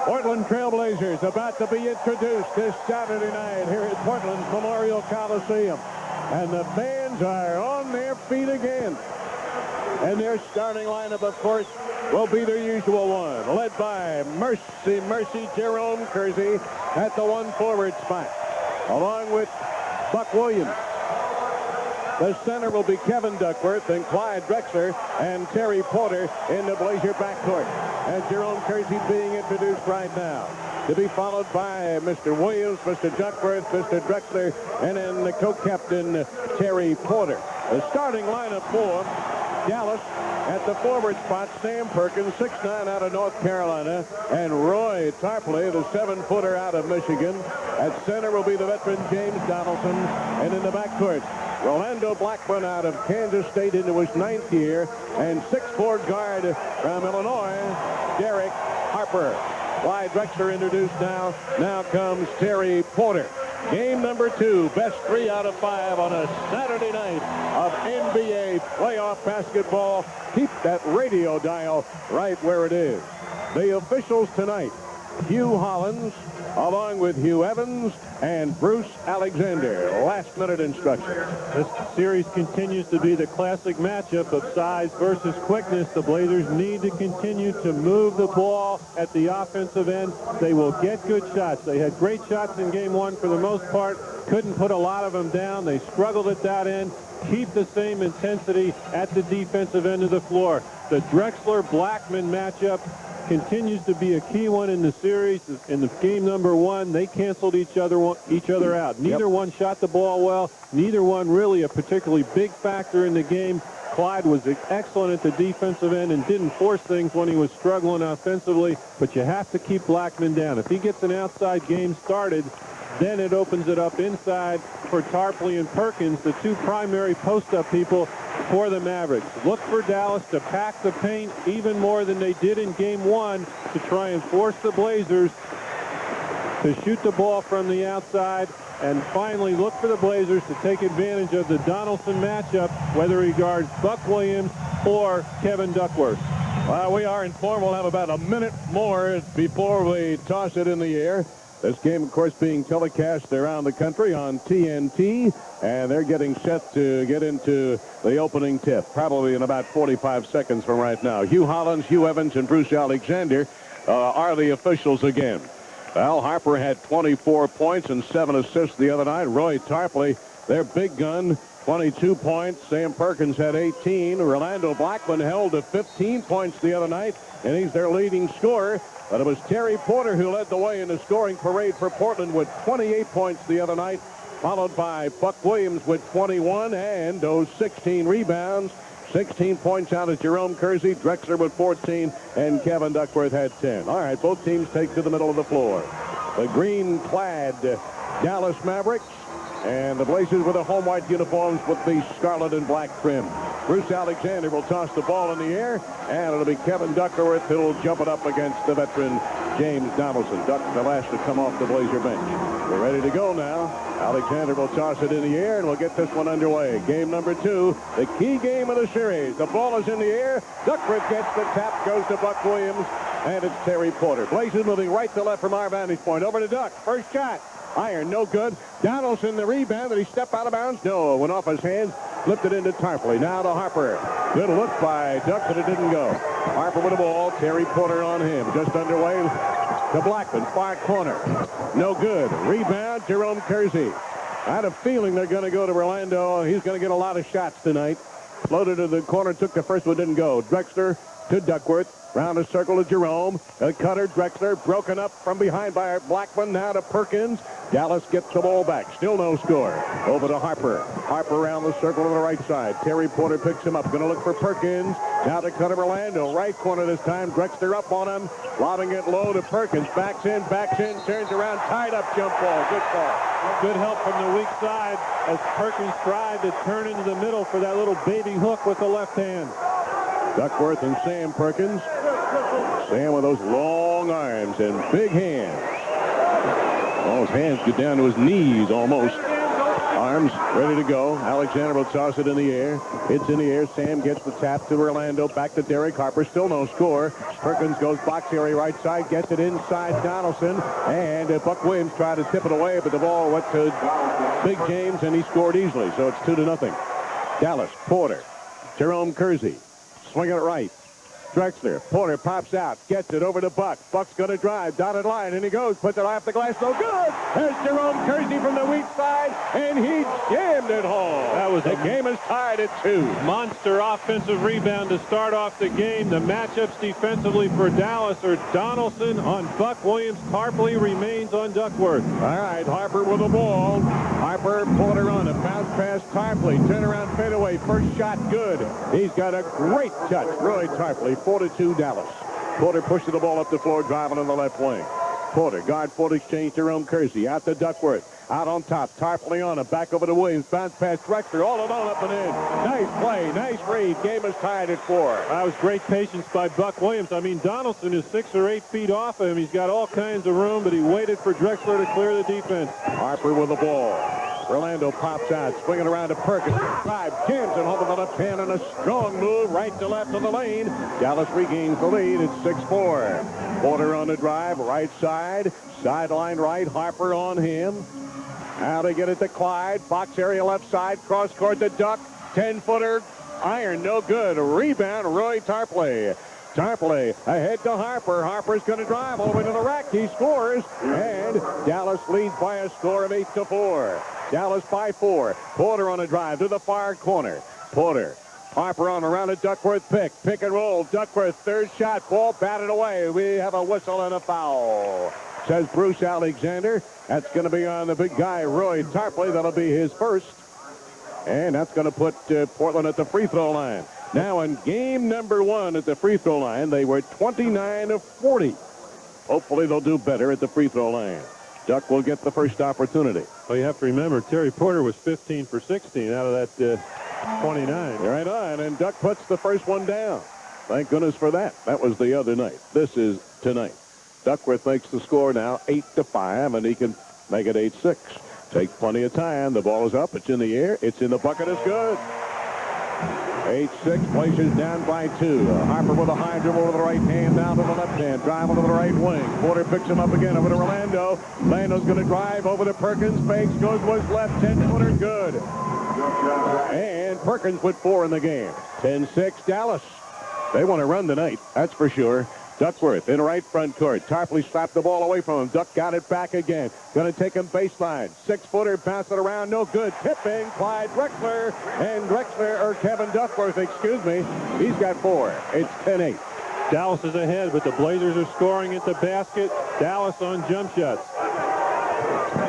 Portland Trailblazers about to be introduced this Saturday night here at Portland's Memorial Coliseum. And the fans are on their feet again. And their starting lineup, of course, will be their usual one, led by Mercy Jerome Kersey at the 1 forward spot, along with Buck Williams. The center will be Kevin Duckworth and Clyde Drexler and Terry Porter in the Blazer backcourt. And Jerome Kersey being introduced right now, to be followed by Mr. Williams, Mr. Duckworth, Mr. Drexler, and then the co-captain Terry Porter. The starting lineup for Dallas at the forward spot, Sam Perkins, 6'9" out of North Carolina, and Roy Tarpley, the 7-footer out of Michigan. At center will be the veteran James Donaldson, and in the backcourt, Rolando Blackman out of Kansas State into his 9th year, and 6'4" guard from Illinois, Derek Harper. Clyde Drexler introduced now. Now comes Terry Porter. Game number 2, best 3 out of 5 on a Saturday night of NBA playoff basketball. Keep that radio dial right where it is. The officials tonight, Hugh Hollins, along with Hugh Evans and Bruce Alexander. Last-minute instructions. This series continues to be the classic matchup of size versus quickness. The Blazers need to continue to move the ball at the offensive end. They will get good shots. They had great shots in Game 1 for the most part. Couldn't put a lot of them down. They struggled at that end. Keep the same intensity at the defensive end of the floor. The Drexler-Blackman matchup continues to be a key one in the series. In the game number 1, they canceled each other out. Neither one shot the ball well. Neither one really a particularly big factor in the game. Clyde was excellent at the defensive end and didn't force things when he was struggling offensively, but you have to keep Blackman down. If he gets an outside game started, then it opens it up inside for Tarpley and Perkins, the 2 primary post-up people for the Mavericks. Look for Dallas to pack the paint even more than they did in Game 1 to try and force the Blazers to shoot the ball from the outside. And finally, look for the Blazers to take advantage of the Donaldson matchup, whether he guards Buck Williams or Kevin Duckworth. Well, we are informed we'll have about a minute more before we toss it in the air. This game, of course, being telecast around the country on TNT, and they're getting set to get into the opening tip, probably in about 45 seconds from right now. Hugh Hollins, Hugh Evans, and Bruce Alexander are the officials again. Al Harper had 24 points and 7 assists the other night. Roy Tarpley, their big gun, 22 points. Sam Perkins had 18. Rolando Blackman held to 15 points the other night, and he's their leading scorer. But it was Terry Porter who led the way in the scoring parade for Portland with 28 points the other night, followed by Buck Williams with 21 and those 16 rebounds. 16 points out of Jerome Kersey, Drexler with 14, and Kevin Duckworth had 10. All right, both teams take to the middle of the floor. The green-clad Dallas Mavericks and the Blazers with the home white uniforms with the scarlet and black trim. Bruce Alexander will toss the ball in the air, and it'll be Kevin Duckworth who'll jump it up against the veteran James Donaldson. Duck the last to come off the Blazer bench. We're ready to go now. Alexander will toss it in the air, and we'll get this one underway. Game number 2, the key game of the series. The ball is in the air. Duckworth gets the tap, goes to Buck Williams, and it's Terry Porter. Blazers moving right to left from our vantage point. Over to Duck. First shot. Iron, no good. Donaldson, the rebound. Did he step out of bounds? No, went off his hands. Flipped it into Tarpley. Now to Harper. Good look by Duck, but it didn't go. Harper with the ball. Terry Porter on him. Just underway to Blackman. Far corner. No good. Rebound, Jerome Kersey. I had a feeling they're going to go to Rolando. He's going to get a lot of shots tonight. Floated to the corner, took the first one, didn't go. Drexler to Duckworth. Round a circle to Jerome. A cutter, Drexler, broken up from behind by Blackman. Now to Perkins. Dallas gets the ball back. Still no score. Over to Harper. Harper around the circle to the right side. Terry Porter picks him up. Going to look for Perkins. Now to cutter Orlando. Right corner this time. Drexler up on him. Lobbing it low to Perkins. Backs in, turns around. Tied up jump ball. Good ball. Good help from the weak side as Perkins tried to turn into the middle for that little baby hook with the left hand. Duckworth and Sam Perkins. Sam with those long arms and big hands. Those hands get down to his knees almost arms, ready to go. Alexander will toss it in the air. It's in the air. Sam gets the tap to Orlando. Back to Derek Harper. Still no score. Perkins goes box area right side. Gets it inside Donaldson. And Buck Williams tried to tip it away, but the ball went to Big James, and he scored easily. So it's 2-0. Dallas, Porter, Jerome Kersey. Swinging it right. Drexler, Porter pops out, gets it over to Buck. Buck's going to drive, dotted line, and he goes, puts it off the glass, no good. There's Jerome Kersey from the weak side, and he jammed it home. The game is tied at 2. Monster offensive rebound to start off the game. The matchups defensively for Dallas are Donaldson on Buck Williams. Tarpley remains on Duckworth. All right, Harper with the ball. Harper, Porter on a bounce pass, Tarpley. Turnaround fadeaway, first shot good. He's got a great touch. Roy Tarpley, 4-2 Dallas. Porter pushing the ball up the floor, driving on the left wing. Porter, guard forward exchange, Jerome Kersey. Out to Duckworth. Out on top, Tarpley on it. Back over to Williams. Bounce pass, Drexler, all alone up and in. Nice play, nice read. Game is tied at 4. That was great patience by Buck Williams. I mean, Donaldson is 6 or 8 feet off of him. He's got all kinds of room, but he waited for Drexler to clear the defense. Harper with the ball. Orlando pops out, swinging around to Perkins. Drive, jams it home with the left hand, and a strong move right to left of the lane. Dallas regains the lead. It's 6-4. Porter on the drive, right side. Sideline right, Harper on him. Now to get it to Clyde. Box area left side, cross court to Duck. 10-footer, iron, no good. Rebound, Roy Tarpley. Tarpley ahead to Harper. Harper's going to drive all the way to the rack. He scores, and Dallas leads by a score of 8-4. Dallas by 4. Porter on a drive to the far corner. Porter. Harper on around a Duckworth pick and roll. Duckworth, third shot, ball batted away. We have a whistle and a foul, says Bruce Alexander. That's going to be on the big guy, Roy Tarpley. That'll be his first. And that's going to put Portland at the free throw line. Now in game number 1 at the free throw line, they were 29 of 40. Hopefully they'll do better at the free throw line. Duck will get the first opportunity. Well, you have to remember, Terry Porter was 15 for 16 out of that 29. Right on, and Duck puts the first one down. Thank goodness for that. That was the other night. This is tonight. Duckworth makes the score now 8-5, and he can make it 8-6. Take plenty of time. The ball is up. It's in the air. It's in the bucket. It's good. 8-6, Blazers down by 2. Harper with a high dribble with the right hand, down to the left hand, drive over to the right wing. Porter picks him up again over to Orlando. Orlando's going to drive over to Perkins. Fakes, goes was left, 10-footer, good. And Perkins with 4 in the game. 10-6, Dallas. They want to run tonight, that's for sure. Duckworth in right front court. Tarpley slapped the ball away from him. Duck got it back again. Going to take him baseline. 6-footer, bounce it around, no good. Tipping, Clyde Drexler. And Drexler, or Kevin Duckworth, excuse me, he's got 4. It's 10-8. Dallas is ahead, but the Blazers are scoring at the basket. Dallas on jump shots.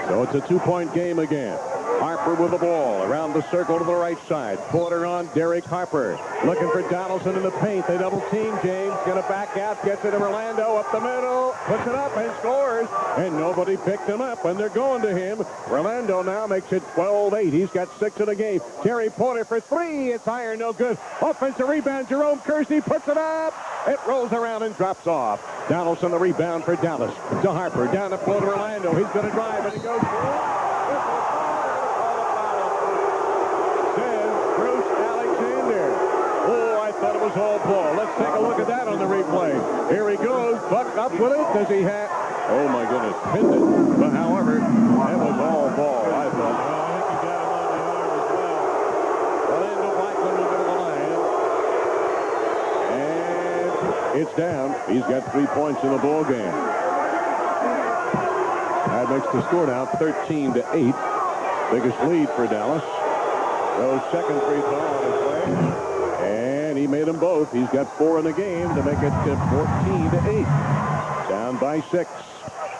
So it's a 2-point game again. Harper with the ball around the circle to the right side. Porter on Derek Harper. Looking for Donaldson in the paint. They double team James. Going to back out. Gets it to Orlando. Up the middle. Puts it up and scores. And nobody picked him up. And they're going to him. Orlando now makes it 12-8. He's got 6 in the game. Terry Porter for 3. It's iron. No good. Offensive rebound. Jerome Kersey puts it up. It rolls around and drops off. Donaldson the rebound for Dallas. To Harper. Down the floor to Orlando. He's going to drive and he goes through. Thought it was all ball. Let's take a look at that on the replay. Here he goes. Buck up with it. Does he have... Oh, my goodness. Pinned it. But, however, that was all ball, I thought. I think he got him on the arm as well. Orlando Blackman will go to the line. And it's down. He's got 3 points in the ball game. That makes the score now 13-8. Biggest lead for Dallas. Those second free throw on his way. And he made them both. He's got 4 in the game to make it 14-8. Down by 6.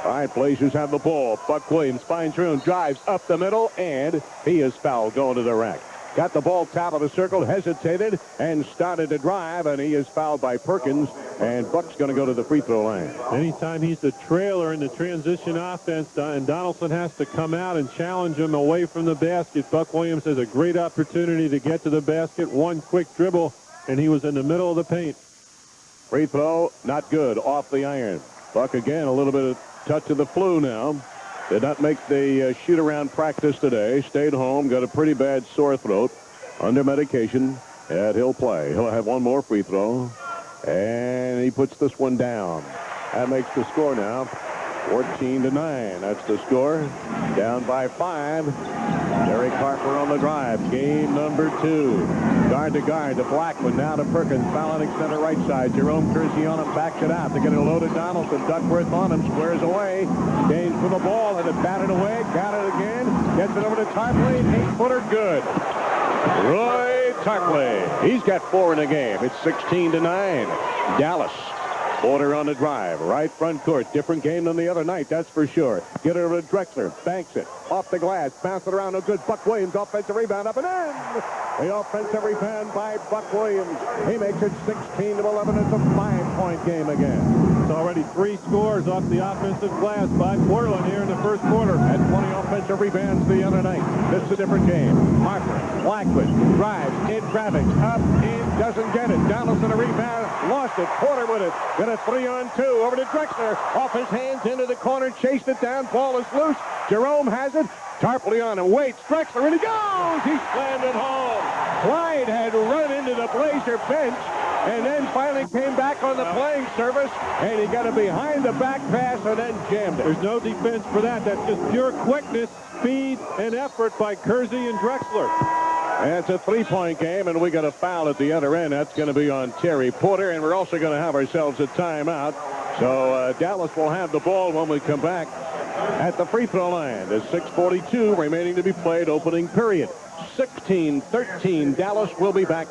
All right, Blazers have the ball. Buck Williams finds room, drives up the middle, and he is fouled going to the rack. Got the ball top of the circle, hesitated, and started to drive, and he is fouled by Perkins, and Buck's going to go to the free throw line. Anytime he's the trailer in the transition offense, and Donaldson has to come out and challenge him away from the basket, Buck Williams has a great opportunity to get to the basket. One quick dribble, and he was in the middle of the paint. Free throw, not good, off the iron. Buck again, a little bit of touch of the flu now. Did not make the shoot-around practice today. Stayed home. Got a pretty bad sore throat. Under medication. And he'll play. He'll have one more free throw. And he puts this one down. That makes the score now 14-9. That's the score. Down by 5. Derek Harper on the drive. Game number 2. Guard to guard to Blackman. Now to Perkins. Fouling center right side. Jerome Kersey on him. Backs it out. They get it loaded. Donaldson. Duckworth on him. Squares away. Gains for the ball. And it batted away. Got it again. Gets it over to Tarpley. 8-footer good. Roy Tarpley. He's got 4 in the game. It's 16-9. Dallas. Porter on the drive. Right front court. Different game than the other night, that's for sure. Get it over to Drexler. Banks it. Off the glass. Bounce it around. No good. Buck Williams. Offensive rebound. Up and in. The offensive rebound by Buck Williams. He makes it 16-11. It's a 5-point game again. It's already 3 scores off the offensive glass by Portland here in the first quarter. Had 20 offensive rebounds the other night. This is a different game. Harper. Blackwood. Drives. In traffic. Up. In. Doesn't get it. Donaldson a rebound. Lost it. Porter with it. Got a 3-on-2. Over to Drexler. Off his hands into the corner. Chased it down. Ball is loose. Jerome has it. Tarpley on him. Waits. Drexler. And he goes. He slammed it home. Clyde had run into the Blazer bench and then finally came back on the playing surface, and he got a behind-the-back pass and then jammed it. There's no defense for that. That's just pure quickness, speed, and effort by Kersey and Drexler. And it's a 3-point game, and we got a foul at the other end. That's going to be on Terry Porter, and we're also going to have ourselves a timeout. So Dallas will have the ball when we come back at the free throw line. There's 6:42 remaining to be played, opening period. 16-13. Dallas will be back.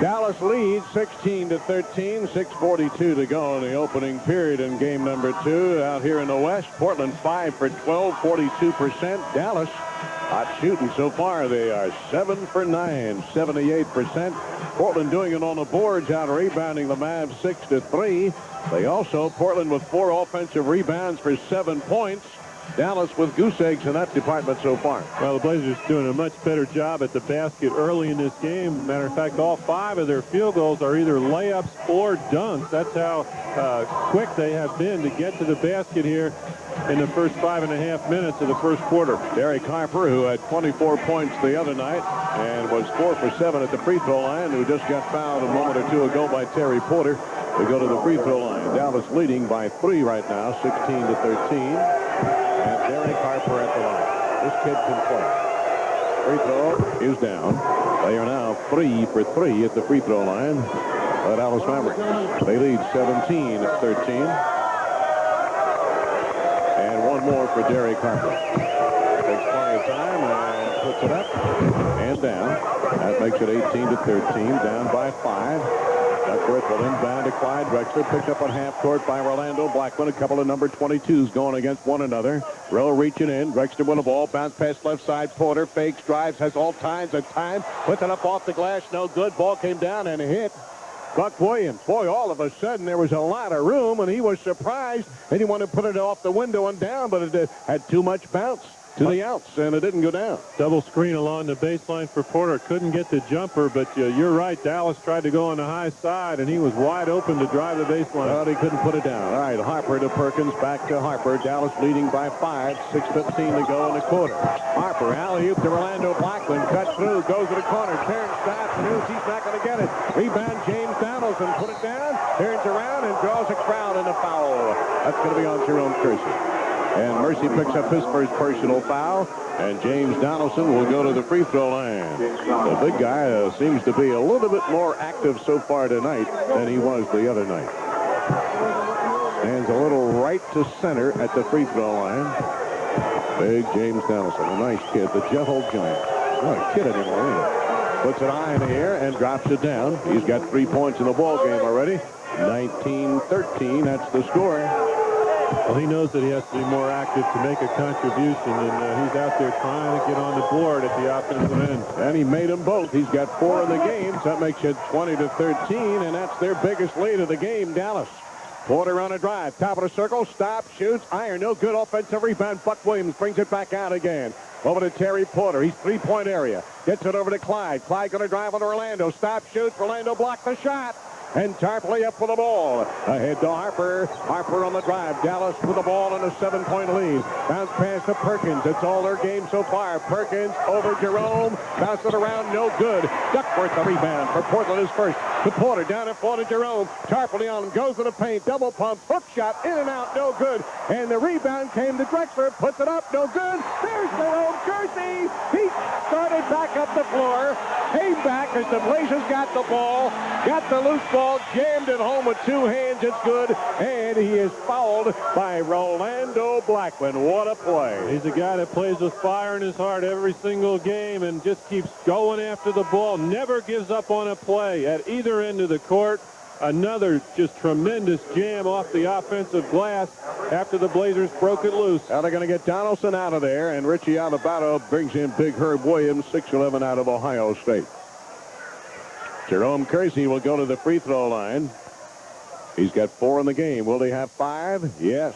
Dallas leads 16-13, 6:42 to go in the opening period in game number 2 out here in the West. Portland 5 for 12, 42%. Dallas hot shooting so far. They are 7 for 9, 78%. Portland doing it on the boards, out rebounding the Mavs 6-3. They also, Portland with 4 offensive rebounds for 7 points. Dallas with goose eggs in that department so far. Well, the Blazers doing a much better job at the basket early in this game. Matter of fact, all 5 of their field goals are either layups or dunks. That's how quick they have been to get to the basket here in the first 5.5 minutes of the first quarter. Derek Harper, who had 24 points the other night and was 4 for 7 at the free throw line, who just got fouled a moment or 2 ago by Terry Porter, to go to the free throw line. Dallas leading by 3 right now, 16-13. And Derek Harper at the line. This kid can play. Free throw is down. They are now 3 for 3 at the free throw line. The Dallas Mavericks. They lead 17-13. And one more for Derek Harper. Takes plenty of time and puts it up and down. That makes it 18-13. Down by 5. Duckworth will inbound to Clyde Drexler. Picked up on half court by Orlando Blackman. A couple of number 22s going against one another. Rowe reaching in. Drexler with the ball. Bounce pass left side. Porter fakes, drives, has all kinds of time. Puts it up off the glass. No good. Ball came down and hit Buck Williams. Boy, all of a sudden there was a lot of room, and he was surprised. And he wanted to put it off the window and down, but it had too much bounce to the outs, and it didn't go down. Double screen along the baseline for Porter. Couldn't get the jumper, but you're right. Dallas tried to go on the high side, and he was wide open to drive the baseline. Well, he couldn't put it down. All right, Harper to Perkins, back to Harper. Dallas leading by 5, 6:15 to go in the quarter. Harper, alley-oop to Orlando Blackman. Cut through, goes to the corner. Turns, stops, moves. He's not going to get it. Rebound, James Donaldson. Put it down, turns around, and draws a crowd in a foul. That's going to be on Jerome Kersey. And Mercy picks up his first personal foul, and James Donaldson will go to the free throw line. The big guy seems to be a little bit more active so far tonight than he was the other night. Stands a little right to center at the free throw line. Big James Donaldson, a nice kid, the gentle giant. Not a kid anymore, either. Puts it high in the air and drops it down. He's got 3 points in the ball game already. 19-13, that's the score. Well, he knows that he has to be more active to make a contribution, and he's out there trying to get on the board at the offensive end. And he made them both. He's got 4 in the game, so that makes it 20-13, and that's their biggest lead of the game, Dallas. Porter on a drive, top of the circle, stops, shoots, iron, no good, offensive rebound. Buck Williams brings it back out again. Over to Terry Porter. He's 3-point area. Gets it over to Clyde. Clyde going to drive on Orlando. Stop, shoots. Orlando blocked the shot. and Tarpley up for the ball. Ahead to Harper. Harper on the drive. Dallas with the ball and a 7-point lead. Bounce pass to Perkins. It's all their game so far. Perkins over Jerome. Bounce it around. No good. Duckworth the rebound for Portland is first. To Porter. Down at floor to Jerome. Tarpley on him. Goes to the paint. Double pump. Hook shot. In and out. No good. And the rebound came to Drexler. Puts it up. No good. There's Jerome Kersey. He started back up the floor. Came back as the Blazers got the ball. Got the loose ball. Jammed it home with two hands. It's good. And he is fouled by Rolando Blackman. What a play. He's a guy that plays with fire in his heart every single game and just keeps going after the ball. Never gives up on a play at either end of the court. Another just tremendous jam off the offensive glass after the Blazers broke it loose. Now they're going to get Donaldson out of there, and Richie Alabado brings in Big Herb Williams, 6'11" out of Ohio State. Jerome Kersey will go to the free throw line. He's got 4 in the game. Will they have 5? Yes.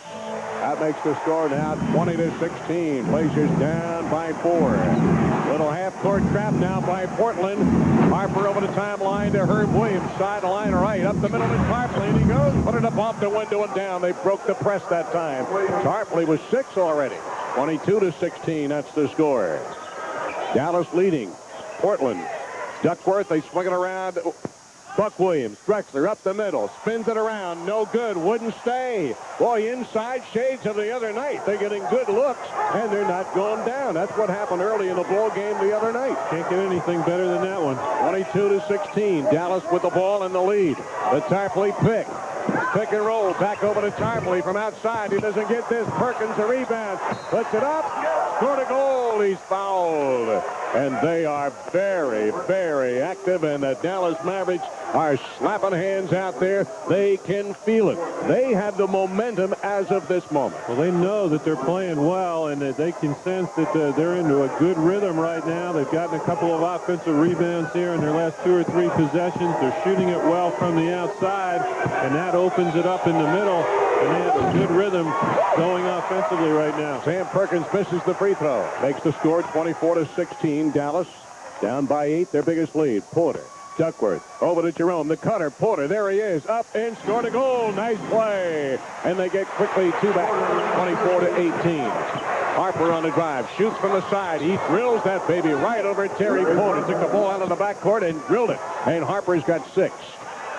That makes the score now 20-16. Blazers down by 4. Little half-court trap now by Portland. Harper over the timeline to Herb Williams. Sideline right. Up the middle to Tarpley. And he goes. Put it up off the window and down. They broke the press that time. Tarpley was 6 already. 22-16. That's the score. Dallas leading. Portland. Duckworth. They swing it around. Buck Williams, Drexler up the middle, spins it around, no good, wouldn't stay. Boy, inside shades of the other night. They're getting good looks, and they're not going down. That's what happened early in the ball game the other night. Can't get anything better than that one. 22-16, Dallas with the ball in the lead. The Tarpley pick. Pick and roll, back over to Tarpley from outside. He doesn't get this. Perkins a rebound, puts it up, scored a goal. He's fouled. And they are very, very active, and the Dallas Mavericks are slapping hands out there. They can feel it. They have the momentum as of this moment. Well, they know that they're playing well, and that they can sense that they're into a good rhythm right now. They've gotten a couple of offensive rebounds here in their last 2 or 3 possessions. They're shooting it well from the outside, and that opens it up in the middle. And they have a good rhythm going offensively right now. Sam Perkins misses the free throw. Makes the score 24-16. Dallas down by 8, their biggest lead. Porter, Duckworth, over to Jerome. The cutter, Porter, there he is. Up and scored a goal. Nice play. And they get quickly 2 back, 24-18. Harper on the drive, shoots from the side. He drills that baby right over Terry Porter. Took the ball out of the backcourt and drilled it. And Harper's got 6.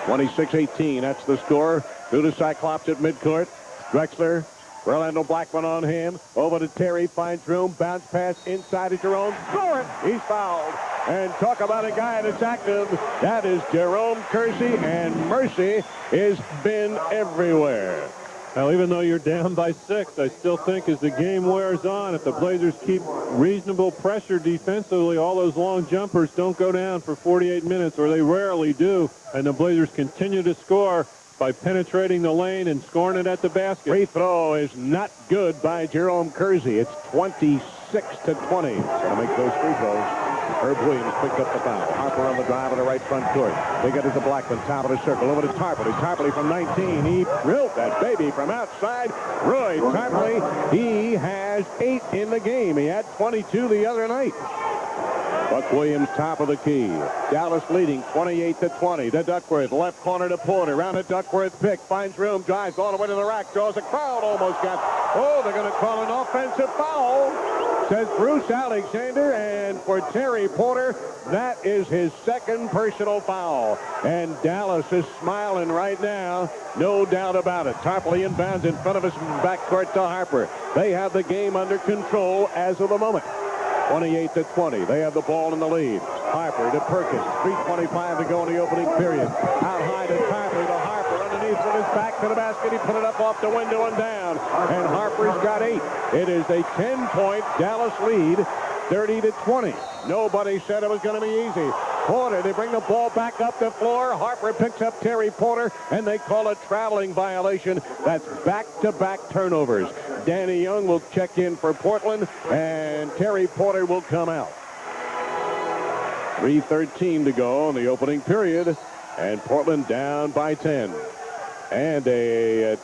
26-18, that's the score. Through the Cyclops at midcourt. Drexler, Rolando Blackman on him. Over to Terry, finds room. Bounce pass inside of Jerome. Score it! He's fouled. And talk about a guy that's active. That is Jerome Kersey, and mercy has been everywhere. Now, even though you're down by 6, I still think as the game wears on, if the Blazers keep reasonable pressure defensively, all those long jumpers don't go down for 48 minutes, or they rarely do, and the Blazers continue to score by penetrating the lane and scoring it at the basket. Free throw is not good by Jerome Kersey. It's 26-20. Gonna make those free throws. Herb Williams picked up the foul. Harper on the drive on the right front court. They get it to Blackman, top of the circle, over to Tarpley. Tarpley from 19. He drilled that baby from outside. Roy Tarpley, he has 8 in the game. He had 22 the other night. Buck Williams, top of the key. Dallas leading 28-20. To Duckworth, left corner to Porter. Round to Duckworth, pick, finds room, drives all the way to the rack, draws a crowd, almost got. Oh, they're going to call an offensive foul, says Bruce Alexander, and for Terry Porter, that is his 2nd personal foul. And Dallas is smiling right now, no doubt about it. Tarpley inbounds in front of us, backcourt to Harper. They have the game under control as of the moment. 28-20. They have the ball in the lead. Harper to Perkins. 3:25 to go in the opening period. Out high to Tarpley to Harper. Underneath with his back to the basket. He put it up off the window and down. And Harper's got 8. It is a 10-point Dallas lead. 30-20. Nobody said it was going to be easy. Porter, they bring the ball back up the floor. Harper picks up Terry Porter, and they call a traveling violation. That's back-to-back turnovers. Danny Young will check in for Portland, and Terry Porter will come out. 3:13 to go in the opening period, and Portland down by 10. And a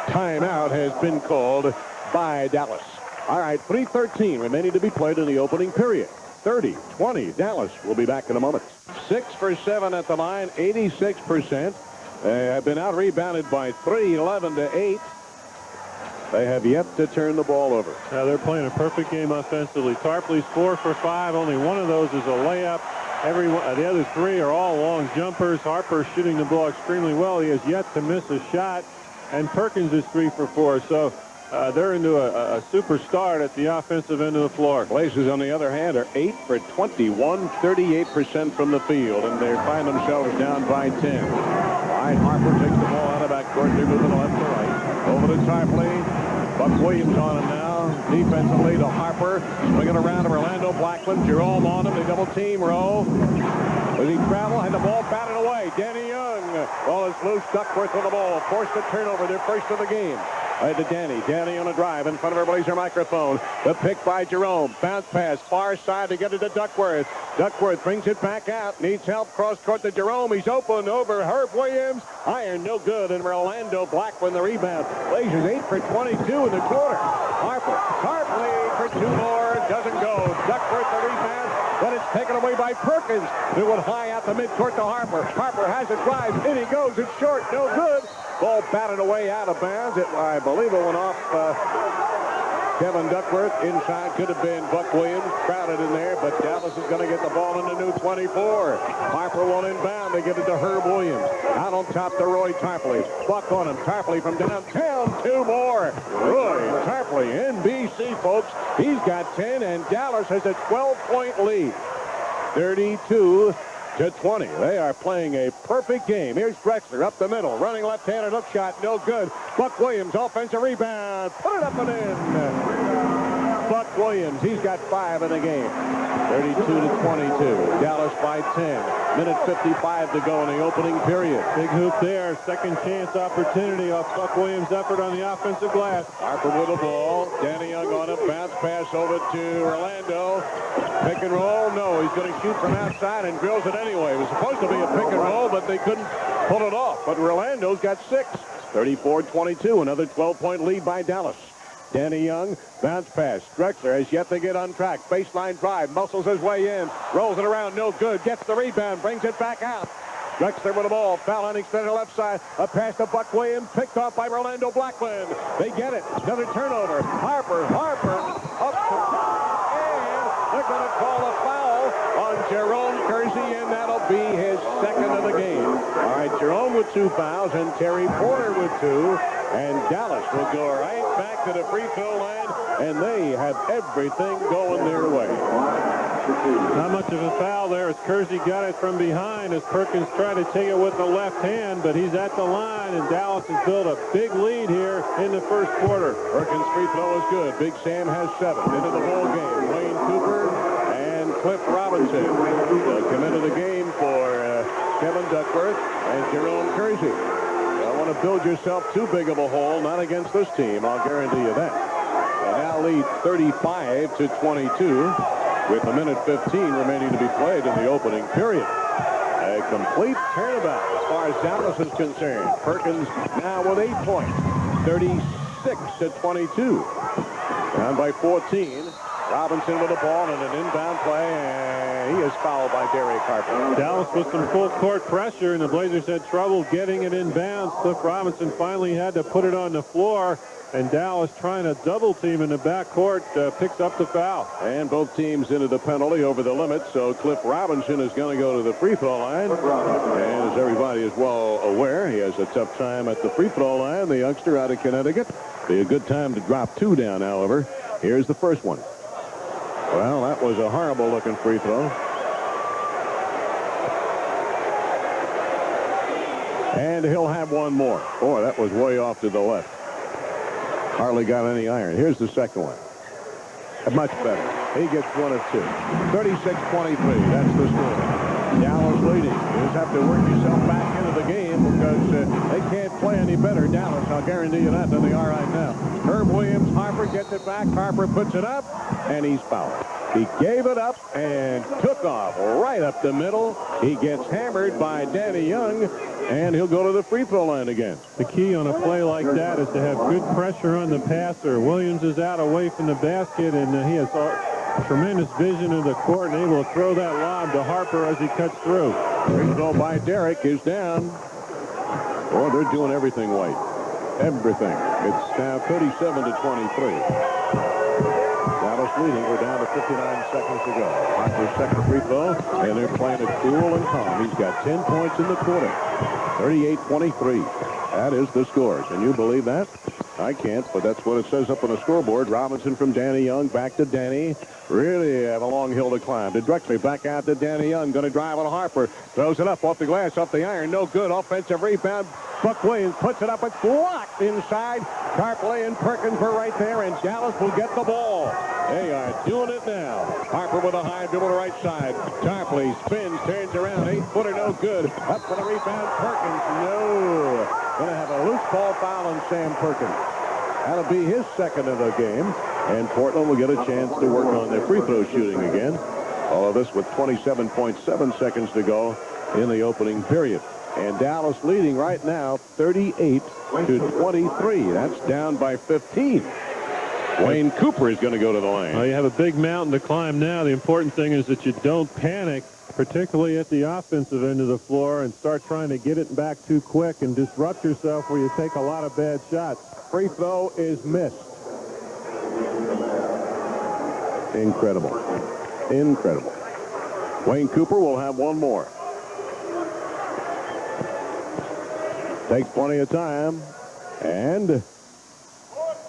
timeout has been called by Dallas. All right, 3:13 remaining to be played in the opening period. 30-20 Dallas. We'll be back in a moment. 6 for 7 at the line, 86%. They have been out-rebounded by 3, 11-8. They have yet to turn the ball over. Now they're playing a perfect game offensively. Tarpley's 4 for 5. Only one of those is a layup. The other 3 are all long jumpers. Harper shooting the ball extremely well. He has yet to miss a shot. And Perkins is 3 for 4. So they're into a super start at the offensive end of the floor. Blazers, on the other hand, are 8 for 21, 38% from the field, and they find themselves down by 10. All right, Harper takes the ball out of backcourt. They're moving left to right. Over to Tarpley. Buck Williams on him now. Defensively to Harper. Swinging around to Orlando Blackman. Jerome on him. They double team row. As he travel, had the ball batted away. Danny Young. Ball is loose. Duckworth with the ball. Forced a turnover. Their first of the game. Right to Danny. Danny on a drive in front of our Blazer microphone. The pick by Jerome. Bounce pass. Far side to get it to Duckworth. Duckworth brings it back out. Needs help. Cross court to Jerome. He's open over Herb Williams. Iron no good. And Orlando Blackman the rebound. Blazers 8 for 22 in the quarter. Harper. Tarpley for 2 more. Doesn't go. Duckworth the rebound. But it's taken away by Perkins. It went high out the midcourt to Harper. Harper has it drive. In he goes. It's short. No good. Ball batted away out of bounds. I believe it went off Kevin Duckworth. Inside could have been Buck Williams. Crowded in there, but Dallas is going to get the ball in the new 24. Harper won't inbound. They give it to Herb Williams. Out on top to Roy Tarpley. Buck on him. Tarpley from downtown. 2 more. Roy Tarpley, NBC, folks. He's got 10, and Dallas has a 12-point lead. 32-20. They are playing a perfect game. Here's Drexler up the middle, running left-handed hook shot, no good. Buck Williams, offensive rebound, put it up and in. Buck Williams, he's got 5 in the game. 32-22. Dallas by 10. Minute 55 to go in the opening period. Big hoop there. Second chance opportunity off Buck Williams' effort on the offensive glass. Harper with the ball. Danny Young on it. Bounce pass over to Orlando. Pick and roll. No, he's going to shoot from outside and drills it anyway. It was supposed to be a pick and roll, but they couldn't pull it off. But Orlando's got 6. 34-22. Another 12-point lead by Dallas. Danny Young, bounce pass. Drexler has yet to get on track. Baseline drive, muscles his way in, rolls it around, no good. Gets the rebound, brings it back out. Drexler with the ball, foul on extended left side. A pass to Buck Williams, picked off by Orlando Blackman. They get it. Another turnover. Harper, up to, and they're going to call a foul on Jerome Kersey, and that'll be his second of the game. All right, Jerome with 2 fouls, and Terry Porter with 2. And Dallas will go right back to the free throw line, and they have everything going their way. Not much of a foul there as Kersey got it from behind as Perkins tried to take it with the left hand, but he's at the line, and Dallas has built a big lead here in the first quarter. Perkins' free throw is good. Big Sam has 7 into the ball game. Wayne Cooper and Cliff Robinson come into the game for Kevin Duckworth and Jerome Kersey. To build yourself too big of a hole, not against this team, I'll guarantee you that. They now lead 35-22 with a minute 15 remaining to be played in the opening period. A complete turnabout as far as Dallas is concerned. Perkins now with 8 points, 36-22. Down by 14. Robinson with the ball and an inbound play, and he is fouled by Derek Harper. Dallas with some full court pressure, and the Blazers had trouble getting it inbounds. Cliff Robinson finally had to put it on the floor, and Dallas, trying to double team in the backcourt, picks up the foul. And both teams into the penalty over the limit, so Cliff Robinson is going to go to the free throw line. And as everybody is well aware, he has a tough time at the free throw line. The youngster out of Connecticut. Be a good time to drop 2 down, however. Here's the first one. Well, that was a horrible-looking free throw. And he'll have one more. Boy, that was way off to the left. Hardly got any iron. Here's the second one. Much better. He gets 1 of 2. 36-23. That's the score. Dallas leading. You just have to work yourself back into the game because they can't play any better, Dallas. I'll guarantee you that, than they are right now. Herb Williams, Harper gets it back. Harper puts it up, and he's fouled. He gave it up and took off right up the middle. He gets hammered by Danny Young, and he'll go to the free throw line again. The key on a play like that is to have good pressure on the passer. Williams is out away from the basket, and he has Tremendous vision of the court and able to throw that lob to Harper as he cuts through. Free throw by Derrick is down. Oh, they're doing everything white. Everything. It's now 37-23. Dallas leading. We're down to 59 seconds to go. Harper's second free throw, and they're playing it cool and calm. He's got 10 points in the quarter. 38-23. That is the score. Can you believe that? I can't, but that's what it says up on the scoreboard. Robinson from Danny Young. Back to Danny. Really have a long hill to climb. To Drexler. Back out to Danny Young. Going to drive on Harper. Throws it up off the glass, off the iron. No good. Offensive rebound. Buck Williams puts it up. It's blocked inside. Tarpley and Perkins were right there, and Dallas will get the ball. They are doing it now. Harper with a high dribble to right side. Tarpley spins, turns around. 8-footer, no good. Up for the rebound. Perkins, no. Going to have a loose ball foul on Sam Perkins. That'll be his second of the game. And Portland will get a chance to work on their free throw shooting again. All of this with 27.7 seconds to go in the opening period. And Dallas leading right now 38-23. That's down by 15. Wayne Cooper is going to go to the line. Well, you have a big mountain to climb now. The important thing is that you don't panic, particularly at the offensive end of the floor, and start trying to get it back too quick and disrupt yourself where you take a lot of bad shots. Free throw is missed. Incredible. Incredible. Wayne Cooper will have one more. Takes plenty of time, and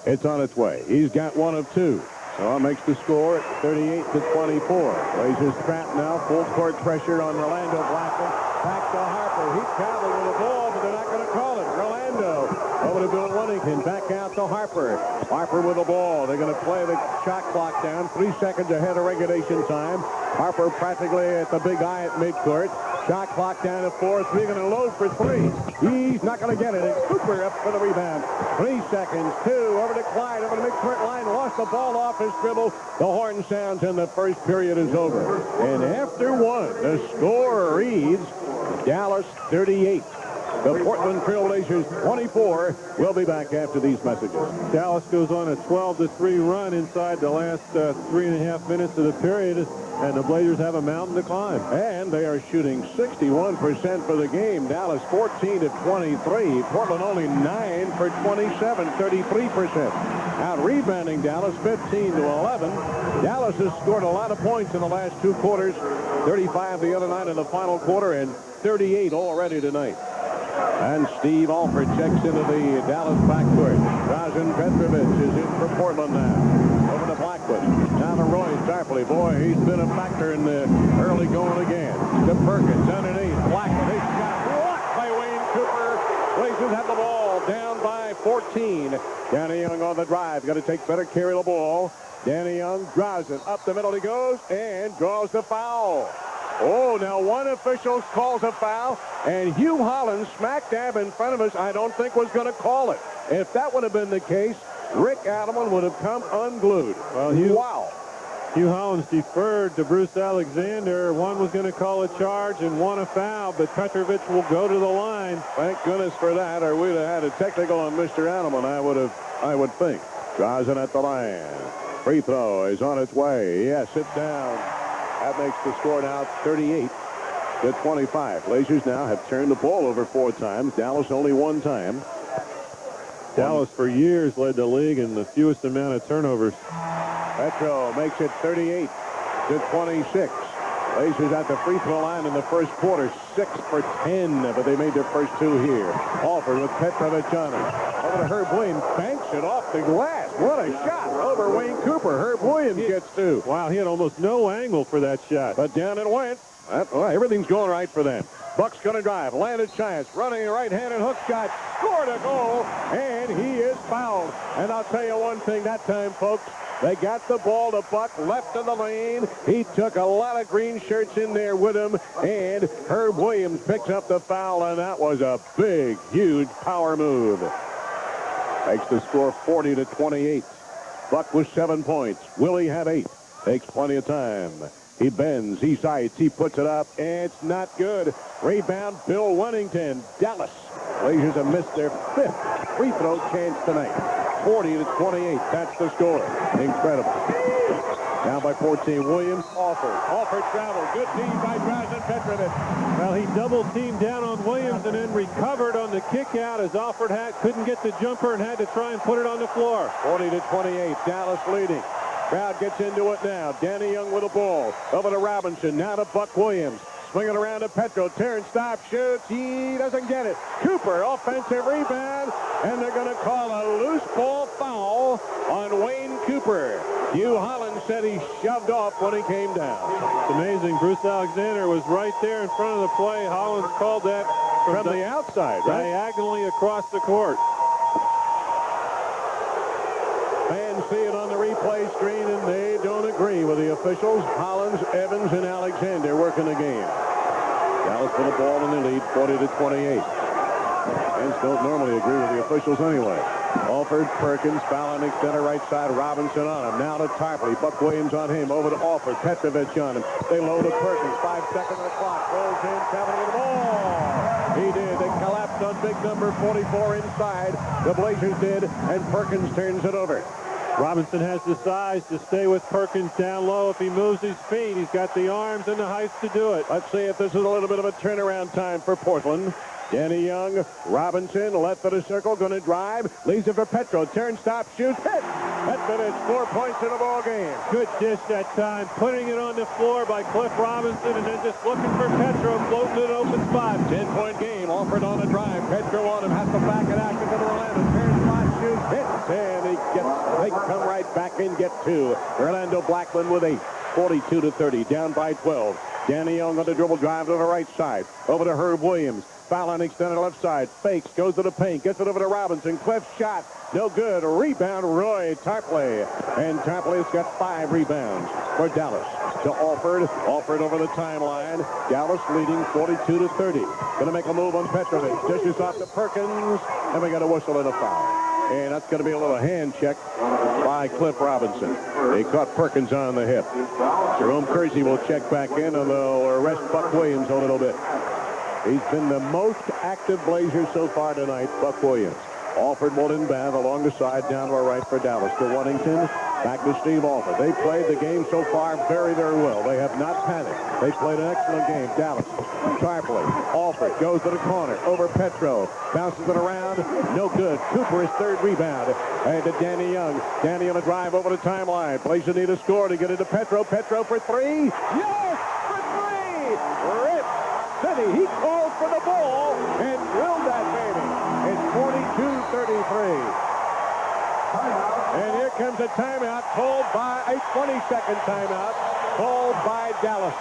it's on its way. He's got one of two. So it makes the score at 38-24. Blazers trapped now. Full court pressure on Rolando Blackman. Back to Harper. He's traveling with the ball, but they're not going to call it. Rolando over to Bill Wennington. Back out to Harper. Harper with the ball. They're going to play the shot clock down. 3 seconds ahead of regulation time. Harper practically at the big eye at midcourt. Shot clock down to 4. 3 going to load for 3. He's not going to get it. It's Cooper up for the rebound. 3 seconds. 2 over to Clyde over the midcourt line. Lost the ball off his dribble. The horn sounds and the first period is over. And after one, the score reads Dallas 38. The Portland Trail Blazers 24. We'll be back after these messages. Dallas goes on a 12-3 run inside the last 3.5 minutes of the period, and the Blazers have a mountain to climb. And they are shooting 61% for the game. Dallas 14-23. Portland only 9 for 27, 33%. Out rebounding Dallas 15-11. Dallas has scored a lot of points in the last 2 quarters. 35 the other night in the final quarter and 38 already tonight. And Steve Alford checks into the Dallas backcourt. Drazen Petrovic is in for Portland now. Over to Blackwood. Now to Roy Tarpley. Boy, he's been a factor in the early going again. To Perkins underneath. Blackwood. His shot blocked by Wayne Cooper. Blazers have the ball down by 14. Danny Young on the drive. Got to take better care of the ball. Danny Young draws it. Up the middle he goes and draws the foul. Oh, now one official calls a foul, and Hugh Hollins smack dab in front of us, I don't think was going to call it. If that would have been the case, Rick Adelman would have come unglued. Well, Hugh Hollins deferred to Bruce Alexander. One was going to call a charge and one a foul, but Petrovic will go to the line. Thank goodness for that, or we'd have had a technical on Mr. Adelman, I would think. Draws it at the line. Free throw is on its way. Yes, it's down. That makes the score now 38-25. Blazers now have turned the ball over 4 times. Dallas only 1 time. Dallas for years led the league in the fewest amount of turnovers. Petro makes it 38-26. Blazers at the free throw line in the first quarter, 6 for 10, but they made their first 2 here. Alford with Petrovic on it. Over to Herb Williams, banks it off the glass. What a shot over Wayne Cooper. Herb Williams gets 2. Wow, he had almost no angle for that shot. But down it went. Everything's going right for them. Buck's going to drive. Landed chance. Running right-handed hook shot. Scored a goal. And he is fouled. And I'll tell you one thing that time, folks. They got the ball to Buck, left of the lane. He took a lot of green shirts in there with him, and Herb Williams picks up the foul, and that was a big, huge power move. Makes the score 40-28. Buck with 7 points. Willie had 8. Takes plenty of time. He bends, he sights, he puts it up, and it's not good. Rebound, Bill Wennington. Dallas. Blazers have missed their 5th free throw chance tonight. 40-28. That's the score. Incredible. Down by 14. Williams. Alford travel. Good team by Drazen Petrovic. Well, he double-teamed down on Williams and then recovered on the kick-out as Alford couldn't get the jumper and had to try and put it on the floor. 40-28. Dallas leading. Crowd gets into it now. Danny Young with the ball. Over to Robinson. Now to Buck Williams. Swinging around to Petro. Terrence stops, shoots. He doesn't get it. Cooper, offensive rebound. And they're going to call a loose ball foul on Wayne Cooper. Hugh Holland said he shoved off when he came down. It's amazing. Bruce Alexander was right there in front of the play. Holland called that from the outside, right? Diagonally across the court. Fans see it on the replay screen, and they don't agree with the officials. Hollins, Evans, and Alexander working the game. Dallas with the ball in the lead, 40-28. Fans don't normally agree with the officials anyway. Alford, Perkins, foul on the extended right side. Robinson on him. Now to Tarpley. Buck Williams on him. Over to Alford. Petrovic on him. They load to Perkins. 5 seconds on the clock. Rolls in. Kevin with the ball. He did. They collapsed on big number 44 inside. The Blazers did. And Perkins turns it over. Robinson has the size to stay with Perkins down low. If he moves his feet, he's got the arms and the height to do it. Let's see if this is a little bit of a turnaround time for Portland. Danny Young, Robinson, left of the circle, going to drive, leaves it for Petro. Turn, stop, shoot, hit. That finished 4 points in the ball game. Good dish that time, putting it on the floor by Cliff Robinson, and then just looking for Petro, floating in an open spot. 10-point game, Alford on the drive. Petro on him, has to back it out to Orlando. Turn, spot, shoot, hit, and they come right back and get 2. Orlando Blackman with 8. 42-30, down by 12. Danny Young on the dribble drive to the right side. Over to Herb Williams. Foul on extended left side. Fakes, goes to the paint, gets it over to Robinson. Cliff shot, no good. Rebound, Roy Tarpley. And Tarpley's got 5 rebounds for Dallas. To Alford. Alford over the timeline. Dallas leading 42-30. Going to make a move on Petrovic. Dishes off to Perkins. And we got a whistle and a foul. And that's going to be a little hand check by Cliff Robinson. They caught Perkins on the hip. Jerome Kersey will check back in, and they'll arrest Buck Williams a little bit. He's been the most active Blazer so far tonight, Buck Williams. Alford will inbound along the side down to our right for Dallas. To Waddington, back to Steve Alford. They played the game so far very, very well. They have not panicked. They played an excellent game. Dallas, Tarpley, Alford goes to the corner, over Petro, bounces it around, no good. Cooper is third rebound. And to Danny Young. Danny on a drive over the timeline. Blazers need a score to get it to Petro. Petro for 3. Yes, for 3. Rip City. He called for the ball and drilled that baby. It's 42-33. And here comes a timeout called by a 20-second timeout called by Dallas.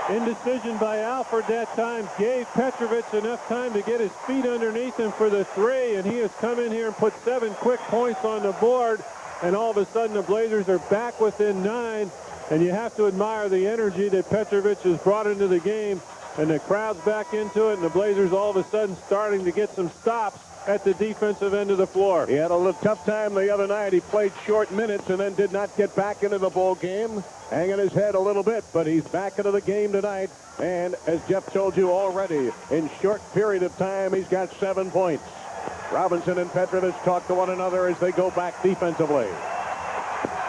Indecision by Alford that time gave Petrovic enough time to get his feet underneath him for the 3, and he has come in here and put 7 quick points on the board, and all of a sudden the Blazers are back within 9, and you have to admire the energy that Petrovic has brought into the game, and the crowd's back into it, and the Blazers all of a sudden starting to get some stops at the defensive end of the floor. He had a little tough time the other night. He played short minutes and then did not get back into the ball game, hanging his head a little bit, but he's back into the game tonight. And as Jeff told you already, in short period of time, he's got 7 points. Robinson and Petrovic talk to one another as they go back defensively.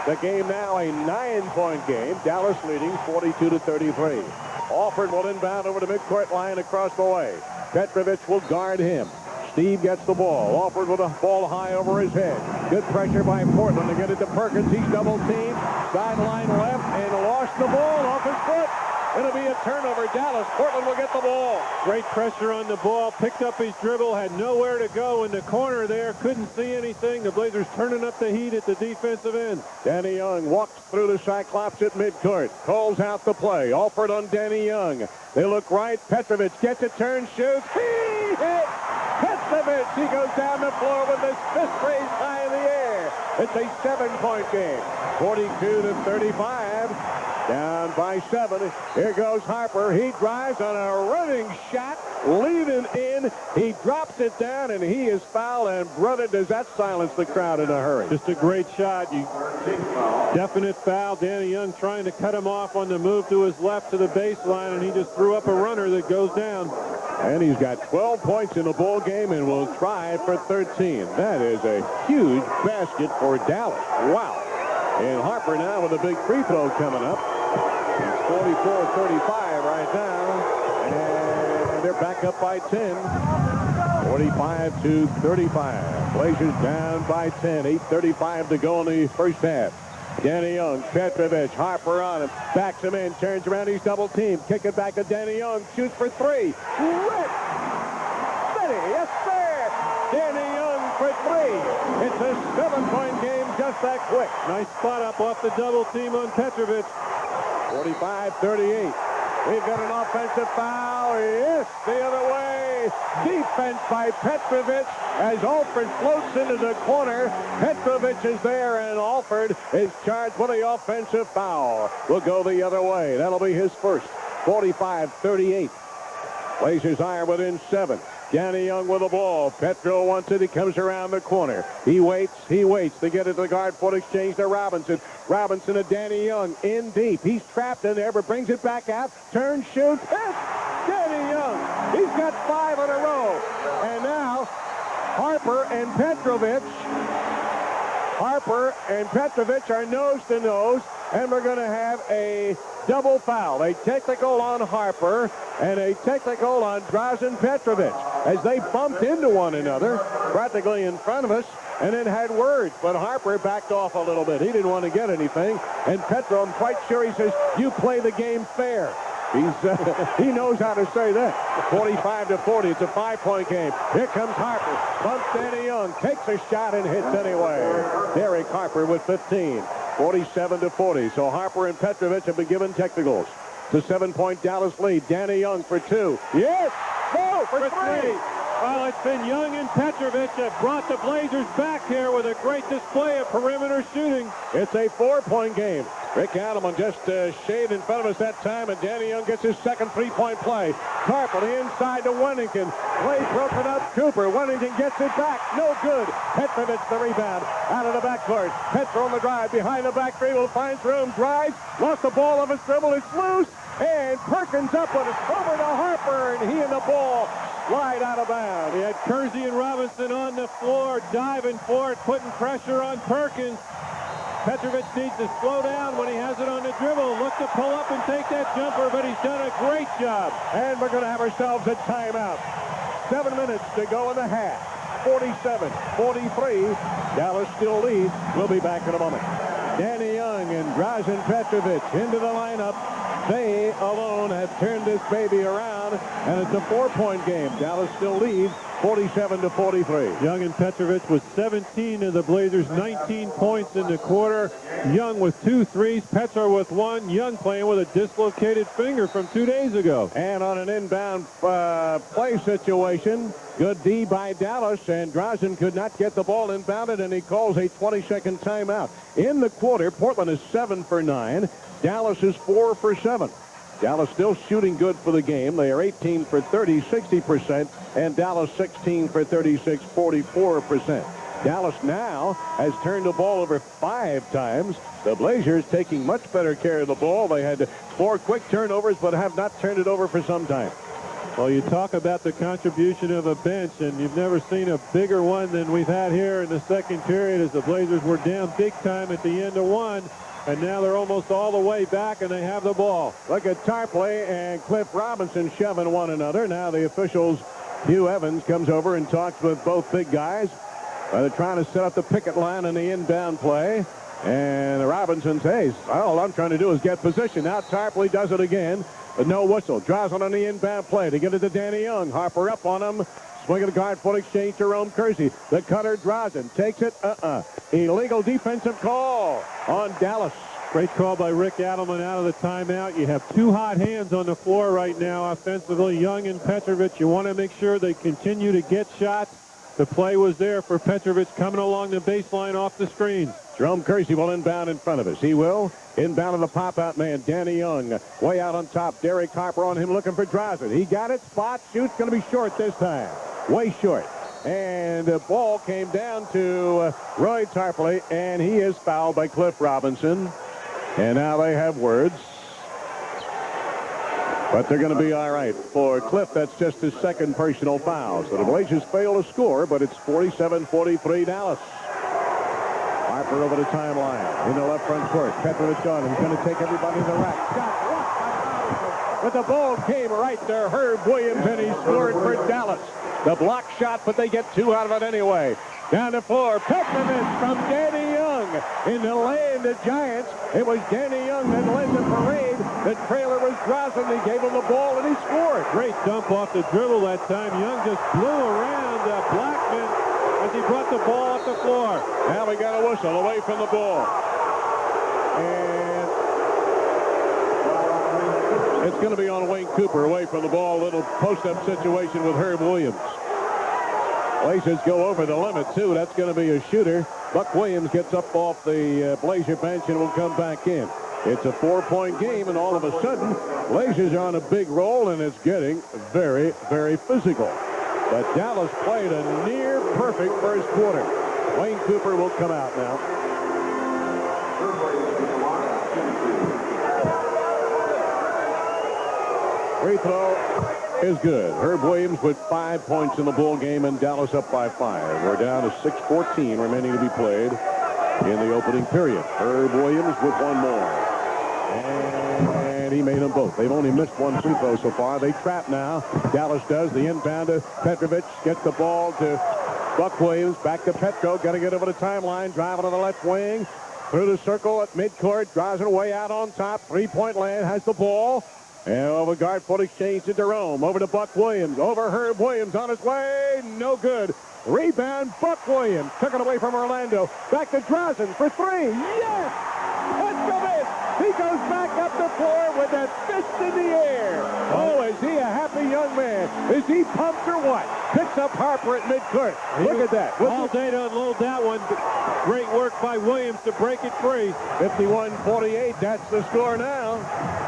The game now a 9-point game. Dallas leading 42-33. Alford will inbound over the midcourt line across the way. Petrovic will guard him. Steve gets the ball. Alford with a ball high over his head. Good pressure by Portland to get it to Perkins. He's double teamed. Sideline left and lost the ball off his foot. It'll be a turnover. Dallas. Portland will get the ball. Great pressure on the ball. Picked up his dribble. Had nowhere to go in the corner there. Couldn't see anything. The Blazers turning up the heat at the defensive end. Danny Young walks through the Cyclops at midcourt. Calls out the play. Alford on Danny Young. They look right. Petrovic gets a turn, shoots. He hit. Petrovic. He goes down the floor with his fist raised high in the air. It's a 7-point game. 42-35. Down by 7. Here goes Harper. He drives on a running shot. Leaving in again. He drops it down, and he is fouled, and brother, does that silence the crowd in a hurry. Just a great shot. Definite foul. Danny Young trying to cut him off on the move to his left to the baseline, and he just threw up a runner that goes down. And he's got 12 points in the ball game and will try for 13. That is a huge basket for Dallas. Wow. And Harper now with a big free throw coming up. It's 44-35 right now. And they're back up by 10. 45-35. Blazers down by 10. 8:35 to go in the first half. Danny Young, Petrovic, Harper on him, backs him in, turns around, he's double teamed, kick it back to Danny Young, shoots for three. Rip! City, yes sir! Danny Young for three. It's a 7-point game just that quick. Nice spot up off the double team on Petrovic. 45-38. We've got an offensive foul. Yes, the other way. Defense by Petrovic as Alford floats into the corner. Petrovic is there, and Alford is charged with the offensive foul. Will go the other way. That'll be his first. 45-38. Blazers are within 7. Danny Young with the ball. Petro wants it. He comes around the corner. He waits. He waits to get it to the guard foot exchange to Robinson. Robinson to Danny Young in deep. He's trapped in there, but brings it back out. Turns, shoots, hits. Danny Young. He's got 5 in a row. And now Harper and Petrovic are nose to nose, and we're going to have a double foul. A technical on Harper and a technical on Drazen Petrovic as they bumped into one another practically in front of us and then had words. But Harper backed off a little bit. He didn't want to get anything. And Petro, I'm quite sure he says, you play the game fair. He knows how to say that. 45-40. It's a 5-point game. Here comes Harper. Bumps Danny Young. Takes a shot and hits anyway. Derek Harper with 15. 47-40. So Harper and Petrovic have been given technicals. It's a 7-point Dallas lead. Danny Young for 2. Yes! No, for 3. Well, it's been Young and Petrovic that brought the Blazers back here with a great display of perimeter shooting. It's a 4-point game. Rick Adelman just shaved in front of us that time, and Danny Young gets his second 3-point play. Carp on the inside to Wennington. Play broken up. Cooper. Wennington gets it back. No good. Petrovic the rebound. Out of the backcourt. Petro on the drive. Behind the back dribble. Finds room. Drives. Lost the ball of his dribble. It's loose. And Perkins up with it. Over to Harper. And he and the ball slide out of bounds. He had Kersey and Robinson on the floor, diving for it, putting pressure on Perkins. Petrovic needs to slow down when he has it on the dribble. Look to pull up and take that jumper, but he's done a great job. And we're going to have ourselves a timeout. 7 minutes to go in the half. 47-43. Dallas still leads. We'll be back in a moment. Danny Young and Drazen Petrovic into the lineup. They alone have turned this baby around, and it's a 4-point game. Dallas still leads 47-43. Young and Petrovic with 17 of the Blazers, 19 points in the quarter. Young with 2 threes, Petro with 1. Young playing with a dislocated finger from 2 days ago. And on an inbound play situation, good D by Dallas, and Drazen could not get the ball inbounded, and he calls a 20-second timeout. In the quarter, Portland is 7 for 9. Dallas is 4 for 7. Dallas still shooting good for the game. They are 18 for 30, 60%, and Dallas 16 for 36, 44%. Dallas now has turned the ball over 5 times. The Blazers taking much better care of the ball. They had 4 quick turnovers, but have not turned it over for some time. Well, you talk about the contribution of a bench, and you've never seen a bigger one than we've had here in the second period as the Blazers were down big time at the end of 1. And now they're almost all the way back, and they have the ball. Look at Tarpley and Cliff Robinson shoving one another. Now the officials, Hugh Evans, comes over and talks with both big guys. They're trying to set up the picket line in the inbound play. And Robinson says, all I'm trying to do is get position. Now Tarpley does it again, but no whistle. Draws on the inbound play to get it to Danny Young. Harper up on him. Swinging the guard foot exchange, Jerome Kersey. The cutter, Drazen, takes it. Illegal defensive call on Dallas. Great call by Rick Adelman out of the timeout. You have 2 hot hands on the floor right now offensively, Young and Petrovic. You want to make sure they continue to get shots. The play was there for Petrovic coming along the baseline off the screens. Jerome Kersey will inbound in front of us. He will. Inbound to the pop-out man, Danny Young. Way out on top, Derek Harper on him looking for Drazen. He got it. Spot. Shoots. Going to be short this time. Way short. And the ball came down to Roy Tarpley, and he is fouled by Cliff Robinson. And now they have words. But they're going to be all right. For Cliff, that's just his second personal foul. So the Blazers fail to score, but it's 47-43 Dallas. Harper over the timeline in the left front court. Petrovic on him. He's going to take everybody to the rack. Shot blocked by Robinson. But the ball came right to Herb Williams, and he scored for Dallas. The block shot, but they get two out of it anyway. Down the floor, Petrovic from Danny Young. In the lane, the Giants. It was Danny Young that led the parade. The trailer was Drazen. He gave him the ball, and he scored. Great dump off the dribble that time. Young just blew around Blackman as he brought the ball up the floor. Now we got a whistle away from the ball. And it's going to be on Wayne Cooper away from the ball. Little post-up situation with Herb Williams. Blazers go over the limit, too. That's going to be a shooter. Buck Williams gets up off the Blazer bench and will come back in. It's a 4-point game, and all of a sudden, Blazers are on a big roll, and it's getting very, very physical. But Dallas played a near-perfect first quarter. Wayne Cooper will come out now. Free throw is good. Herb Williams with 5 points in the ball game, and Dallas up by 5. We're down to 6:14 remaining to be played in the opening period. Herb Williams with one more. And he made them both. They've only missed one free throw so far. They trap now. Dallas does. The inbound to Petrovic. Gets the ball to Buck Williams. Back to Petro. Got to get over the timeline. Driving to the left wing. Through the circle at midcourt. Drives it away out on top. Three-point land. Has the ball. And over guard foot exchange to Jerome. Over to Buck Williams. Over Herb Williams on his way. No good. Rebound. Buck Williams. Took it away from Orlando. Back to Drazen for three. Yes! Petrovic! He goes back up the floor with that fist in the air. Oh, is he a happy young man? Is he pumped or what? Picks up Harper at midcourt. Look at that. All day to unload that one. Great work by Williams to break it free. 51-48. That's the score now.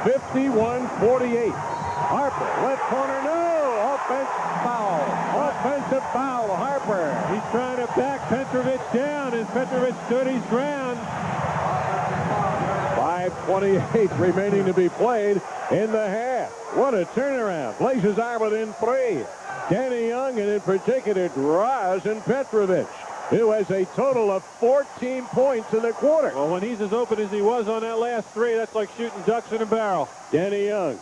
51-48. Harper, left corner, no. Offensive foul. Offensive foul, Harper. He's trying to back Petrovic down. As Petrovic stood his ground. 5:28 remaining to be played in the half. What a turnaround. Blazers are within 3. Danny Young, and in particular, Drazen Petrovic, who has a total of 14 points in the quarter. Well, when he's as open as he was on that last three, that's like shooting ducks in a barrel. Danny Young.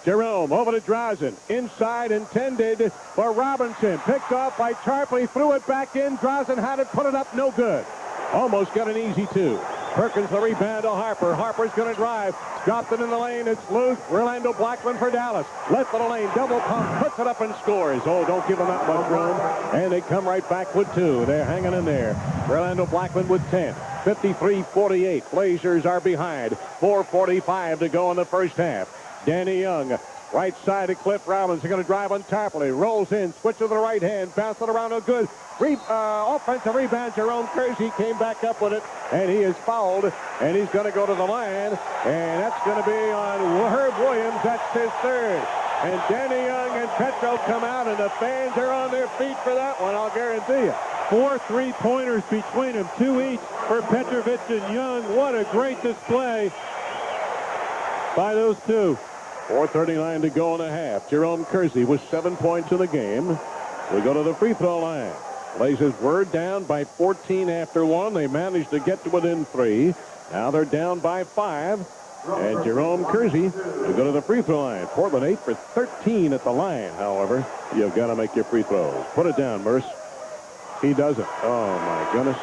Jerome over to Drazen. Inside intended for Robinson. Picked off by Tarpley. Threw it back in. Drazen had it. Put it up. No good. Almost got an easy 2. Perkins the rebound to Harper. Harper's going to drive. Dropped it in the lane. It's loose. Orlando Blackman for Dallas. Left of the lane. Double pump. Puts it up and scores. Oh, don't give them that much room. And they come right back with 2. They're hanging in there. Orlando Blackman with 10. 53-48. Blazers are behind. 4:45 to go in the first half. Danny Young. Right side to Cliff Robinson. Going to drive on Tarpley. Rolls in. Switch to the right hand. Bounce it around. No good. Offensive rebound. Jerome Kersey came back up with it. And he is fouled. And he's going to go to the line. And that's going to be on Herb Williams. That's his third. And Danny Young and Petro come out. And the fans are on their feet for that one, I'll guarantee you. 4 3-pointers between them. 2 each for Petrovic and Young. What a great display by those two. 4:39 to go in the half. Jerome Kersey with 7 points in the game. We go to the free throw line. Blazers were down by 14 after 1. They managed to get to within 3. Now they're down by 5. And Jerome Kersey will go to the free throw line. Portland 8 for 13 at the line. However, you've got to make your free throws. Put it down, Merce. He doesn't. Oh, my goodness.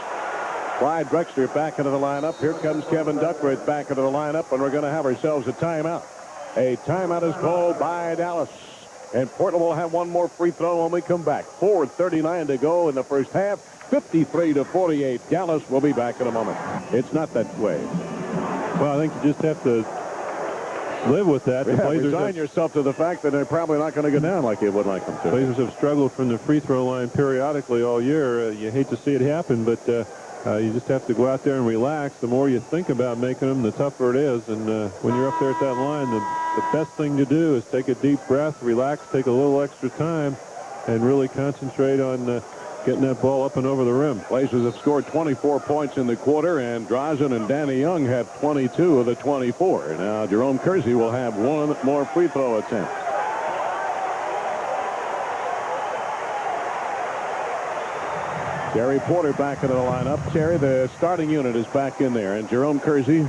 Clyde Drexler back into the lineup. Here comes Kevin Duckworth back into the lineup, and we're going to have ourselves a timeout. A timeout is called by Dallas. And Portland will have one more free throw when we come back. 4:39 to go in the first half. 53-48. Dallas will be back in a moment. It's not that way. Well, I think you just have to live with that. The Blazers resign yourself to the fact that they're probably not going to go down like you would like them to. Blazers have struggled from the free throw line periodically all year. You hate to see it happen, but You just have to go out there and relax. The more you think about making them, the tougher it is. And when you're up there at that line, the best thing to do is take a deep breath, relax, take a little extra time, and really concentrate on getting that ball up and over the rim. Blazers have scored 24 points in the quarter, and Drazen and Danny Young have 22 of the 24. Now Jerome Kersey will have one more free throw attempt. Terry Porter back into the lineup. Terry, the starting unit, is back in there, and Jerome Kersey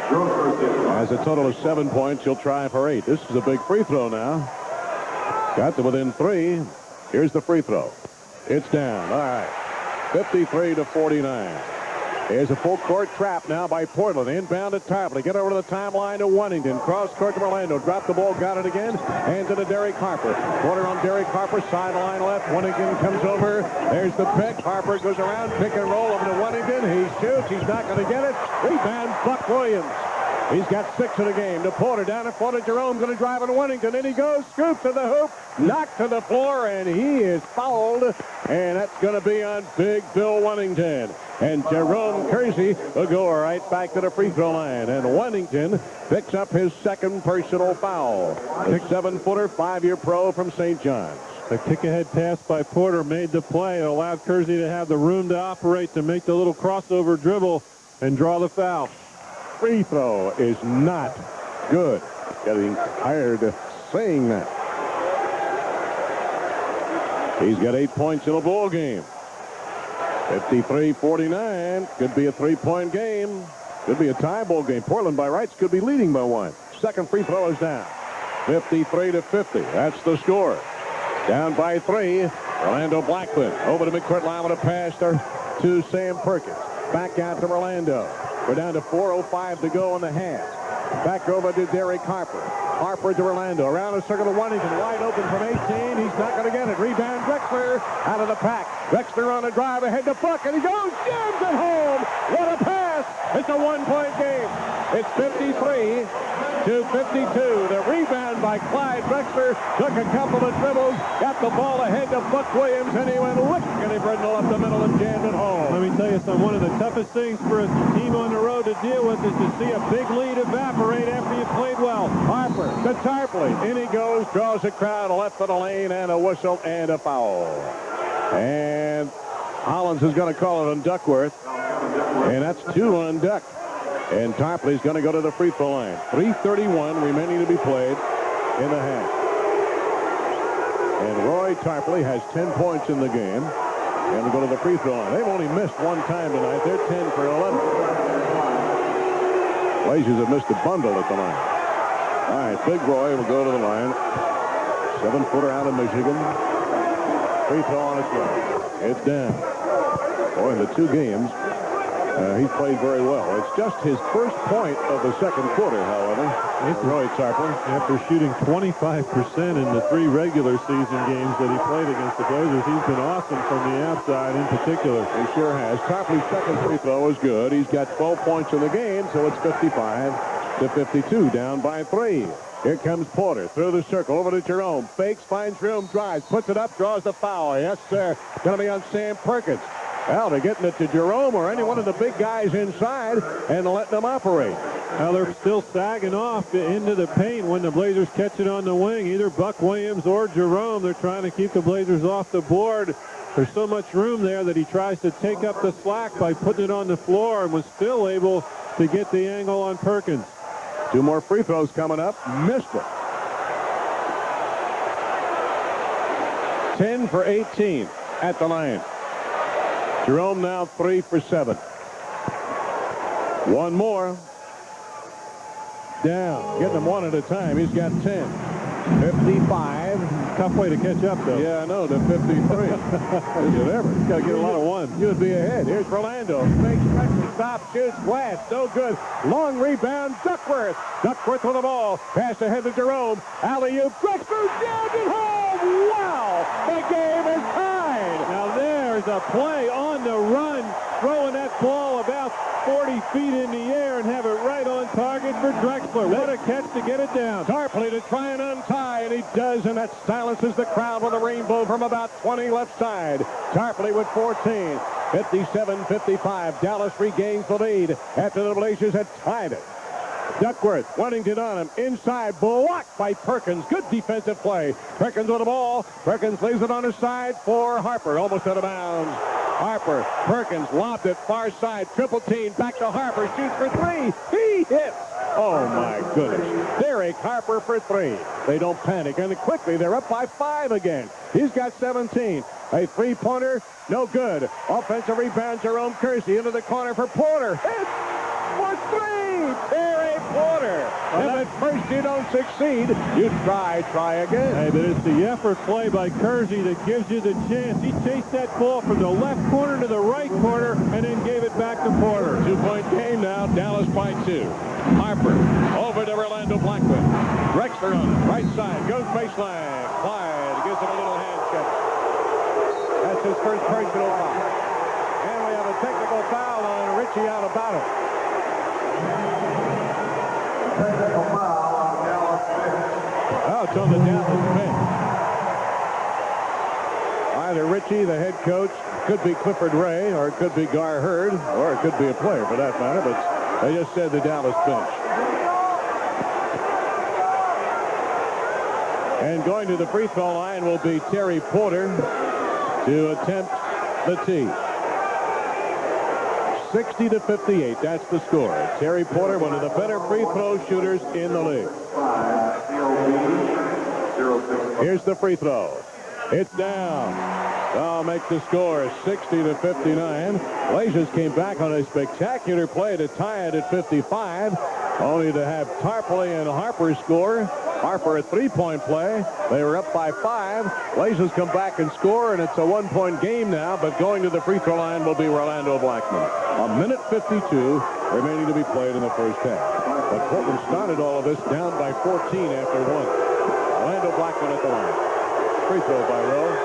has a total of 7 points. He'll try for 8. This is a big free throw now. Got to within 3. Here's the free throw. It's down. All right. 53-49. Here's a full court trap now by Portland. Inbound to Tarpley. Get over to the timeline to Wennington. Cross court to Orlando. Drop the ball. Got it again. Hands it to Derek Harper. Corner on Derek Harper. Sideline left. Wennington comes over. There's the pick. Harper goes around. Pick and roll over to Wennington. He shoots. He's not going to get it. Rebound, Buck Williams. He's got 6 in the game. To Porter, down in front of Jerome, going to drive into Wennington. In he goes, scoop to the hoop, knocked to the floor, and he is fouled. And that's going to be on Big Bill Wennington. And Jerome Kersey will go right back to the free throw line. And Wennington picks up his second personal foul. The 7-footer, 5-year pro from St. John's. The kick-ahead pass by Porter made the play. It allowed Kersey to have the room to operate, to make the little crossover dribble and draw the foul. Free throw is not good. Getting tired of saying that. He's got 8 points in a ball game. 53-49. Could be a 3-point game. Could be a tie ball game. Portland by rights could be leading by 1. Second free throw is down. 53-50. That's the score. Down by 3. Orlando Blackman over to midcourt line with a pass to Sam Perkins. Back out to Orlando. We're down to 4:05 to go in the half. Back over to Derek Harper. Harper to Orlando. Around the circle to Wennington. Wide open from 18. He's not going to get it. Rebound Drexler out of the pack. Drexler on a drive ahead to Buck. And he goes. Jams it home. What a pass. It's a 1-point game. It's 53-52. The rebound by Clyde Drexler. Took a couple of dribbles. Got the ball ahead to Buck Williams. And he went lickety-brindle up the middle and jammed it home. Let me tell you something. One of the toughest things for a team on the road to deal with is to see a big lead evaporate after you played well. Harper to Tarpley. In he goes. Draws a crowd left of the lane. And a whistle and a foul. And Hollins is going to call it on Duckworth. And that's 2 on Duck. And Tarpley's going to go to the free throw line. 3:31 remaining to be played in the half. And Roy Tarpley has 10 points in the game. And will go to the free throw line. They've only missed 1 time tonight. They're 10 for 11. Blazers have missed a bundle at the line. All right, Big Roy will go to the line. 7-footer out of Michigan. Free throw on its way. It's down. Boy, in the 2 games, he's played very well. It's just his first point of the second quarter, however. It's Roy Tarpley. After shooting 25% in the 3 regular season games that he played against the Blazers, he's been awesome from the outside in particular. He sure has. Tarpley's second free throw is good. He's got 12 points in the game, so it's 55-52, down by 3. Here comes Porter through the circle over to Jerome. Fakes, finds room, drives, puts it up, draws the foul. Yes, sir. Going to be on Sam Perkins. Well, they're getting it to Jerome or any one of the big guys inside and letting them operate. Now they're still sagging off into the paint when the Blazers catch it on the wing. Either Buck Williams or Jerome. They're trying to keep the Blazers off the board. There's so much room there that he tries to take up the slack by putting it on the floor and was still able to get the angle on Perkins. 2 more free throws coming up. Missed it. 10 for 18 at the line. Jerome now 3 for 7. 1 more. Down. Getting them 1 at a time. He's got 10. 55. Tough way to catch up, though. Yeah, I know. To 53. Is it ever? He's got to get a lot of 1. You'd be ahead. Here's Orlando. Makes pressure. Stop. Shoots. Blast. No good. Long rebound. Duckworth. Duckworth with the ball. Pass ahead to Jerome. Alley-oop. Drexler jammed it home. Wow. The game is tied. Now there's a play on the run. Throwing that ball about 40 feet in the air and have it right on target for Drexler. What a catch to get it down. Tarpley to try and untie, and he does, and that silences the crowd with a rainbow from about 20 left side. Tarpley with 14. 57-55. Dallas regains the lead after the Blazers had tied it. Duckworth wanting to on him. Inside, blocked by Perkins. Good defensive play. Perkins with the ball. Perkins lays it on his side for Harper. Almost out of bounds. Harper, Perkins lobbed it far side. Triple team. Back to Harper. Shoots for three. He hits. Oh, my goodness. Derek Harper for three. They don't panic. And quickly, they're up by 5 again. He's got 17. A three-pointer, no good. Offensive rebound, Jerome Kersey into the corner for Porter. Hits for three. Terry Porter. If at first you don't succeed, you try again. Hey, but it's the effort play by Kersey that gives you the chance. He chased that ball from the left corner to the right corner and then gave it back to Porter. 2-point game now. Dallas by 2. Harper over to Orlando Blackman. Drexler on it. Right side. Goes baseline. Clyde gives him a little hand check. That's his first personal foul. And we have a technical foul on Richie out of bounds. Technical foul on Dallas bench. Oh, it's on the Dallas bench. Either Richie, the head coach, could be Clifford Ray, or it could be Gar Hurd, or it could be a player for that matter, but they just said the Dallas bench. And going to the free throw line will be Terry Porter to attempt the tee. 60-58, that's the score. Terry Porter, one of the better free throw shooters in the league. Here's the free throw. It's down. I'll make the score 60-59. Blazers came back on a spectacular play to tie it at 55, only to have Tarpley and Harper score. Harper a three-point play. They were up by 5. Blazers come back and score, and it's a one-point game now, but going to the free throw line will be Orlando Blackman. A minute 52 remaining to be played in the first half. But Portland started all of this down by 14 after 1. Orlando Blackman at the line. Free throw by Rowe.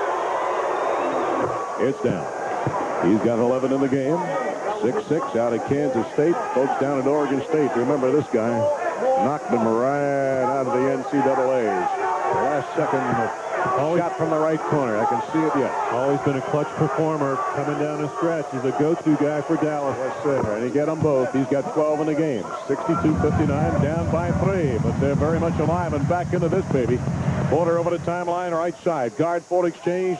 It's down. He's got 11 in the game. 6'6" out of Kansas State. Folks down at Oregon State, remember this guy. Knocked him right out of the NCAAs. Last second shot from the right corner. I can see it yet. Always been a clutch performer coming down the stretch. He's a go-to guy for Dallas. Yes, sir. And he get them both. He's got 12 in the game. 62-59, down by 3. But they're very much alive and back into this, baby. Porter over the timeline, right side. Guard forward exchange.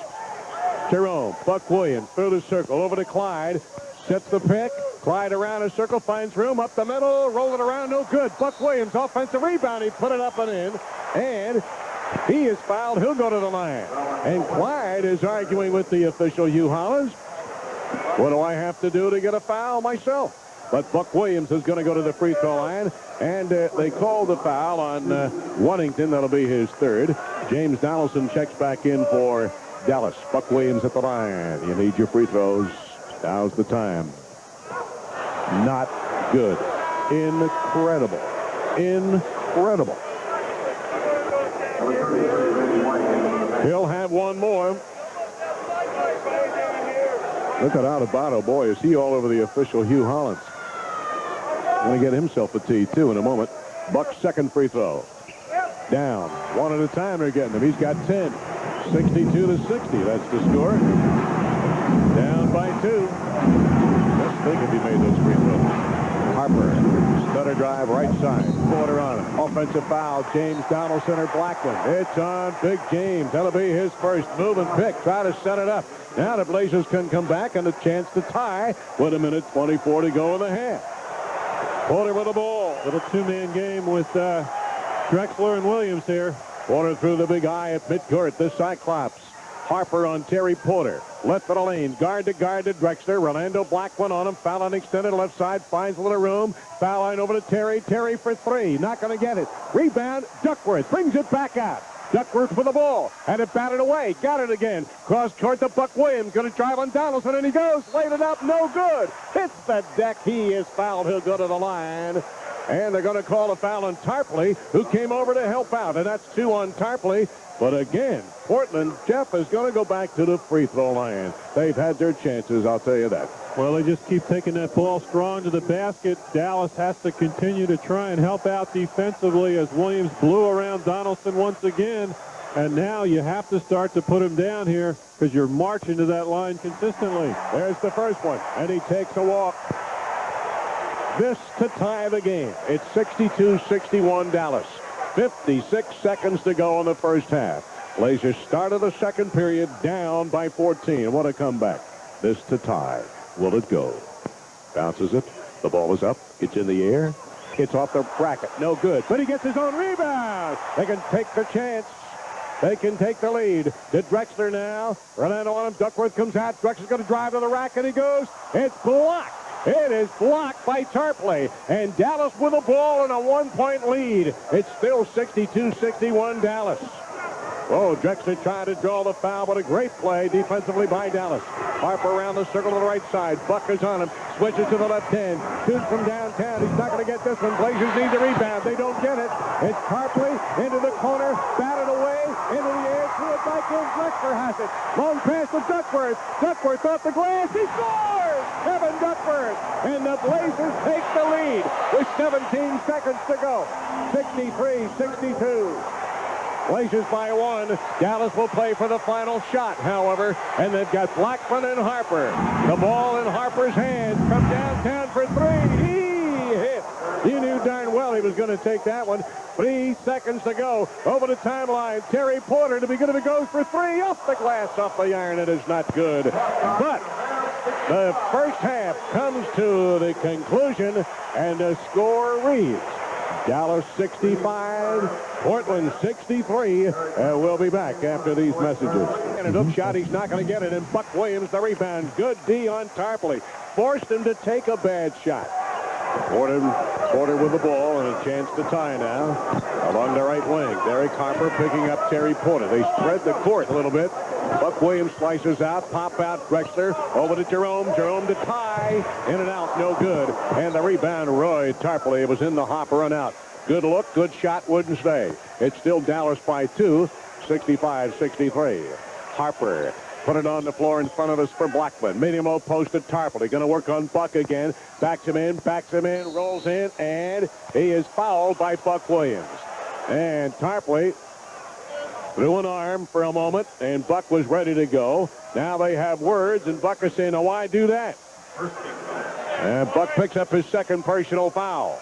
Jerome. Buck Williams through the circle. Over to Clyde. Sets the pick. Clyde around a circle, finds room up the middle, roll it around, no good. Buck Williams, offensive rebound, he put it up and in, and he is fouled. He'll go to the line. And Clyde is arguing with the official, Hugh Hollins. What do I have to do to get a foul myself? But Buck Williams is going to go to the free throw line, and they call the foul on Waddington. That'll be his third. James Donaldson checks back in for Dallas. Buck Williams at the line. You need your free throws. Now's the time. Not good. Incredible. Incredible. He'll have one more. Look at Adebayo. Boy, is he all over the official Hugh Hollins. Going to get himself a tee, too, in a moment. Buck's second free throw. Down. One at a time they're getting him. He's got 10. 62-60. That's the score. Down by 2. Best thing if he made those free throws. Harper, stutter drive, right side. Porter on it. Offensive foul. James Donaldson or Blackman. It's on Big James. That'll be his first move and pick. Try to set it up. Now the Blazers can come back and a chance to tie with 1:24 to go in the half. Porter with the ball. Little two-man game with Drexler and Williams here. Porter through the big eye at midcourt. The Cyclops. Harper on Terry Porter. Left of the lane. Guard to Drexler. Orlando Blackman on him. Foul on extended left side. Finds a little room. Foul line over to Terry. Terry for 3. Not going to get it. Rebound. Duckworth brings it back out. Duckworth for the ball. And it batted away. Got it again. Cross court to Buck Williams. Going to drive on Donaldson. And he goes. Laid it up. No good. Hits the deck. He is fouled. He'll go to the line. And they're going to call a foul on Tarpley, who came over to help out. And that's 2 on Tarpley. But again, Portland, Jeff, is going to go back to the free throw line. They've had their chances, I'll tell you that. Well, they just keep taking that ball strong to the basket. Dallas has to continue to try and help out defensively as Williams blew around Donaldson once again. And now you have to start to put him down here because you're marching to that line consistently. There's the first one, and he takes a walk. This to tie the game. It's 62-61 Dallas. 56 seconds to go in the first half. Blazers started the second period down by 14. What a comeback. This to tie. Will it go? Bounces it. The ball is up. It's in the air. It's off the bracket. No good. But he gets his own rebound. They can take the chance. They can take the lead. To Drexler now. Rolando on him. Duckworth comes out. Drexler's going to drive to the rack, and he goes. It's blocked. It is blocked by Tarpley. And Dallas with the ball and a one-point lead. It's still 62-61 Dallas. Oh, Drexler trying to draw the foul, but a great play defensively by Dallas. Harper around the circle to the right side. Buck is on him. Switches to the left hand. Shoots from downtown. He's not going to get this one. Blazers need the rebound. They don't get it. It's Tarpley into the corner. Batted away. Into the air. Threw it back in. Drexler has it. Long pass to Duckworth. Duckworth off the glass. He scores! Kevin Duckworth. And the Blazers take the lead with 17 seconds to go. 63-62. Blazers by one. Dallas will play for the final shot, however, and they've got Blackman and Harper. The ball in Harper's hands from downtown for three. He hit. You knew darn well he was going to take that one. 3 seconds to go. Over the timeline. Terry Porter to begin to go for three. Off the glass, off the iron. It is not good. But the first half comes to the conclusion, and the score reads Dallas 65, Portland 63. We'll be back after these messages. And a hook shot, he's not going to get it. And Buck Williams, the rebound. Good D on Tarpley. Forced him to take a bad shot. Porter with the ball and a chance to tie now. Along the right wing, Derek Harper picking up Terry Porter. They spread the court a little bit. Buck Williams slices out, pop out Drexler. Over to Jerome. Jerome to tie. In and out, no good. And the rebound, Roy Tarpley. It was in the hop, run out. Good look, good shot, wouldn't stay. It's still Dallas by 2, 65-63. Harper put it on the floor in front of us for Blackman. Minimo post to Tarpley. Going to work on Buck again. Backs him in, rolls in, and he is fouled by Buck Williams. And Tarpley threw an arm for a moment, and Buck was ready to go. Now they have words, and Buck is saying, now why do that? And Buck picks up his second personal foul.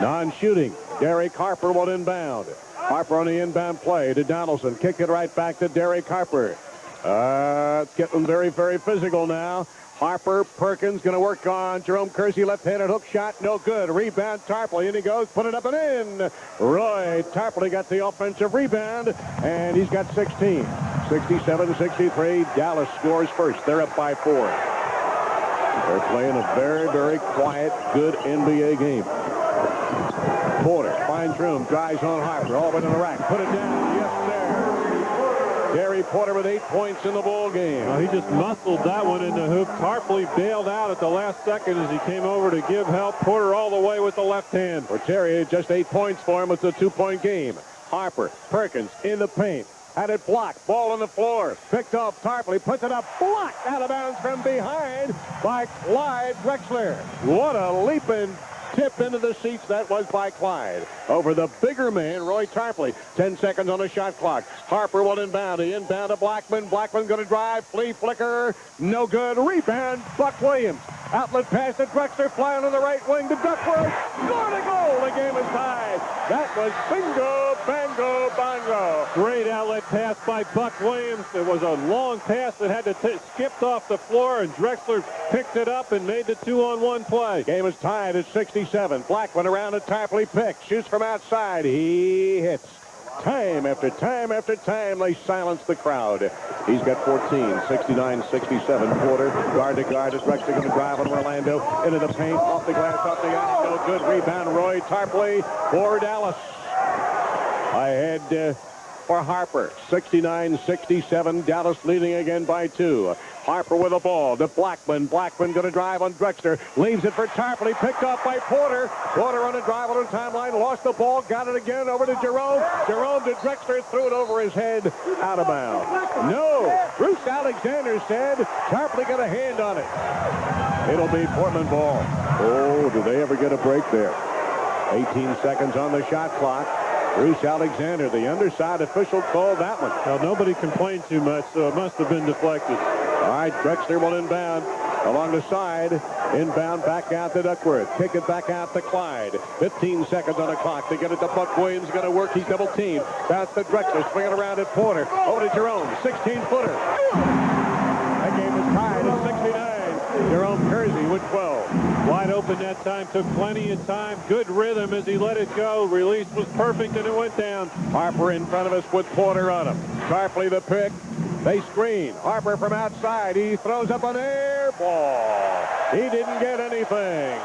Non-shooting. Derek Harper will inbound. Harper on the inbound play to Donaldson. Kick it right back to Derek Harper. It's getting very, very physical now. Harper, Perkins going to work on Jerome Kersey. Left-handed hook shot. No good. Rebound, Tarpley. In he goes. Put it up and in. Roy Tarpley got the offensive rebound, and he's got 16. 67-63. Dallas scores first. They're up by 4. They're playing a very, very quiet, good NBA game. Porter finds room, drives on Harper, all the way to the rack. Put it down. Yes, sir. Terry Porter with 8 points in the ball game. Well, he just muscled that one in the hoop. Tarpley bailed out at the last second as he came over to give help. Porter all the way with the left hand. For Terry, just 8 points for him. It's a 2-point game. Harper, Perkins in the paint. Had it blocked. Ball on the floor. Picked off Tarpley. Puts it up. Blocked out of bounds from behind by Clyde Drexler. What a leaping tip into the seats that was by Clyde. Over the bigger man, Roy Tarpley. 10 seconds on the shot clock. Harper will inbound. He inbound to Blackman. Blackman going to drive. Flea flicker. No good. Rebound. Buck Williams. Outlet pass to Drexler. Flying on the right wing to Duckworth. Scored a goal. The game is tied. That was bingo, bango, bongo. Great outlet pass by Buck Williams. It was a long pass that had to skipped off the floor, and Drexler picked it up and made the 2-on-1 play. Game is tied at 67. Blackman around to Tarpley. Pick. Shoots from outside. He hits. Time after time after time, they silence the crowd. He's got 14, 69-67. Porter, guard to guard. Is Drexler going to drive on Orlando into the paint, off the glass, off the iron. No good. Rebound, Roy Tarpley for Dallas. Ahead for Harper, 69-67. Dallas leading again by 2. Harper with the ball to Blackman. Blackman going to drive on Drexler. Leaves it for Tarpley. Picked off by Porter. Porter on a drive on the timeline. Lost the ball. Got it again over to Jerome. Jerome to Drexler. Threw it over his head. Out of bounds. No. Bruce Alexander said Tarpley got a hand on it. It'll be Portland ball. Oh, do they ever get a break there? 18 seconds on the shot clock. Bruce Alexander, the underside official, called that one. Well, nobody complained too much, so it must have been deflected. All right, Drexler will inbound along the side. Inbound back out to Duckworth. Kick it back out to Clyde. 15 seconds on the clock. They get it to Buck Williams. Going to work. He's double teamed. Bounce to Drexler. Swing it around at Porter. Over to Jerome. 16-footer. That game is tied at 69. Jerome Kersey with 12. Wide open that time. Took plenty of time. Good rhythm as he let it go. Release was perfect, and it went down. Harper in front of us with Porter on him. Sharply the pick. They screen. Harper from outside. He throws up an air ball. He didn't get anything.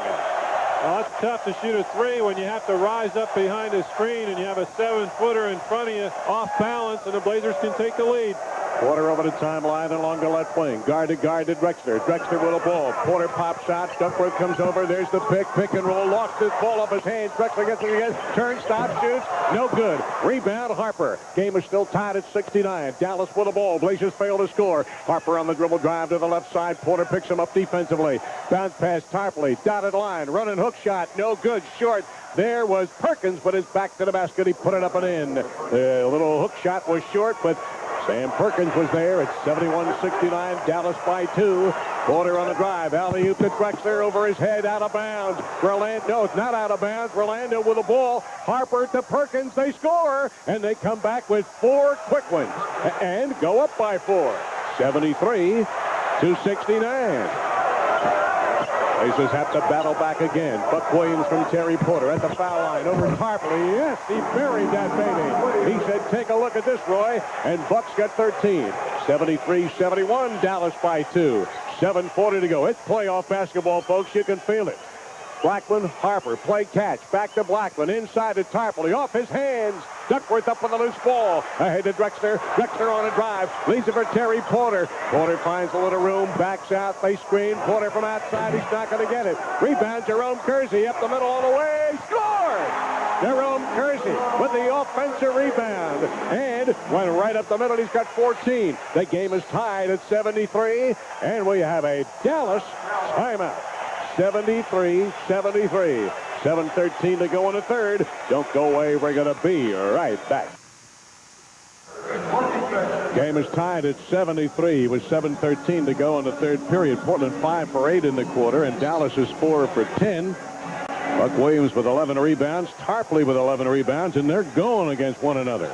Well, it's tough to shoot a three when you have to rise up behind a screen and you have a 7-footer in front of you off balance, and the Blazers can take the lead. Porter over the timeline along the left wing. Guard to Drexler. Drexler with a ball. Porter pop shot. Duckworth comes over. There's the pick. Pick and roll. Lost his ball off his hands. Drexler gets it again. Turn, stop, shoots. No good. Rebound, Harper. Game is still tied at 69. Dallas with a ball. Blazers fail to score. Harper on the dribble drive to the left side. Porter picks him up defensively. Bounce pass Tarpley. Dotted line. Running hook shot. No good. Short. There was Perkins, but his back to the basket. He put it up and in. The little hook shot was short, but Sam Perkins was there. It's 71-69. Dallas by 2. Porter on the drive. Alley-oop to Drexler over his head, out of bounds. No, it's not out of bounds. Orlando with the ball. Harper to Perkins. They score, and they come back with 4 quick ones and go up by 4. 73-69. Blazers have to battle back again. Buck Williams from Terry Porter at the foul line over Tarpley. Yes, he buried that baby. He said, take a look at this, Roy. And Buck's got 13. 73-71. Dallas by 2. 7:40 to go. It's playoff basketball, folks. You can feel it. Blackman, Harper, play catch. Back to Blackman. Inside to Tarpley. Off his hands. Duckworth up with the loose ball. Ahead to Drexler. Drexler on a drive. Leaves it for Terry Porter. Porter finds a little room. Backs out. They screen. Porter from outside. He's not going to get it. Rebound, Jerome Kersey up the middle all the way. Scores! Jerome Kersey with the offensive rebound. And went right up the middle. He's got 14. The game is tied at 73. And we have a Dallas timeout. 73-73. 7:13 to go in the third. Don't go away. We're going to be right back. Game is tied at 73 with 7:13 to go in the third period. Portland 5 for 8 in the quarter, and Dallas is 4 for 10. Buck Williams with 11 rebounds. Tarpley with 11 rebounds, and they're going against one another.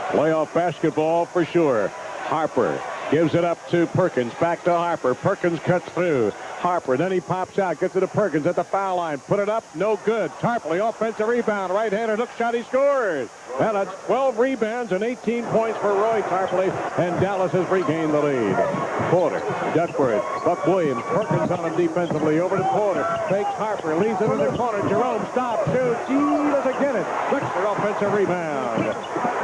Playoff basketball for sure. Harper gives it up to Perkins. Back to Harper. Perkins cuts through. Harper, then he pops out, gets it to Perkins at the foul line. Put it up, no good. Tarpley, offensive rebound, right-handed hook shot, he scores. Well, that's 12 rebounds and 18 points for Roy Tarpley, and Dallas has regained the lead. Porter, Duckworth, Buck Williams, Perkins on him defensively, over to Porter. Fakes Harper, leaves it in the corner. Jerome, stop, shoots, he doesn't get it. Drexler, offensive rebound.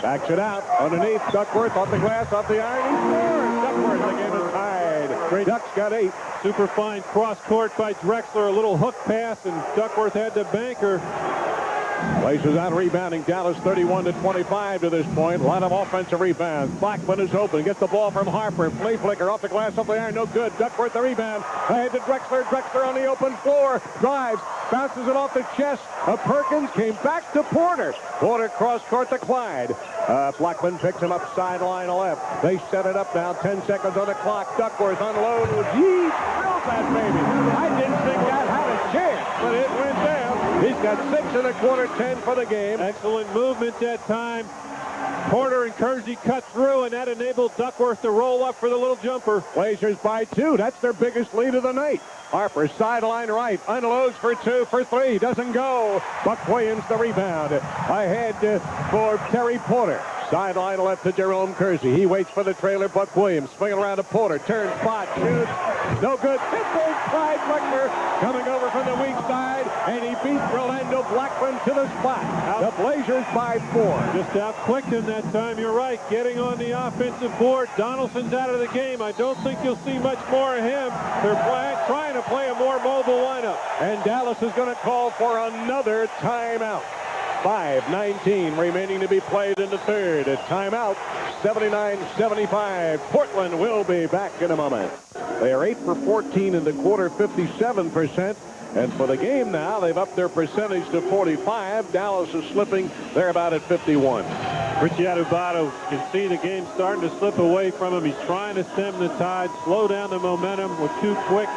Backs it out, underneath, Duckworth, off the glass, off the iron, he scores. Duckworth, the game is tied. Ducks got 8. Super fine cross court by Drexler. A little hook pass, and Duckworth had the banker. Blazers out rebounding Dallas 31-25 to this point. A lot of offensive rebounds. Blackman is open. Gets the ball from Harper. Flea flicker off the glass, off the iron. No good. Duckworth the rebound. Ahead to Drexler. Drexler on the open floor. Drives. Bounces it off the chest of Perkins. Came back to Porter. Porter cross court to Clyde. Blackman picks him up sideline left. They set it up now. 10 seconds on the clock. Duckworth unload. Gee, drills that baby. I didn't think that had a chance, but it went down. He's got 6 in a quarter, 10 for the game. Excellent movement that time. Porter and Kersey cut through, and that enabled Duckworth to roll up for the little jumper. Blazers by 2. That's their biggest lead of the night. Harper, sideline right, unloads for 2 for 3. Doesn't go. Buck Williams the rebound. Ahead for Terry Porter. Sideline left to Jerome Kersey. He waits for the trailer. Buck Williams swinging around to Porter. Turns, spot, shoots. No good. Pitbull Clyde Drexler coming over from the weak side, and he beats Orlando Blackman to the spot. The Blazers by 4. Just out-quicked him that time. You're right. Getting on the offensive board. Donaldson's out of the game. I don't think you'll see much more of him. They're trying to play a more mobile lineup. And Dallas is going to call for another timeout. 5:19 remaining to be played in the third. A timeout, 79-75. Portland will be back in a moment. They are 8 for 14 in the quarter, 57%. And for the game now, they've upped their percentage to 45. Dallas is slipping. They're about at 51. Richie Adubato can see the game starting to slip away from him. He's trying to stem the tide, slow down the momentum with 2 quick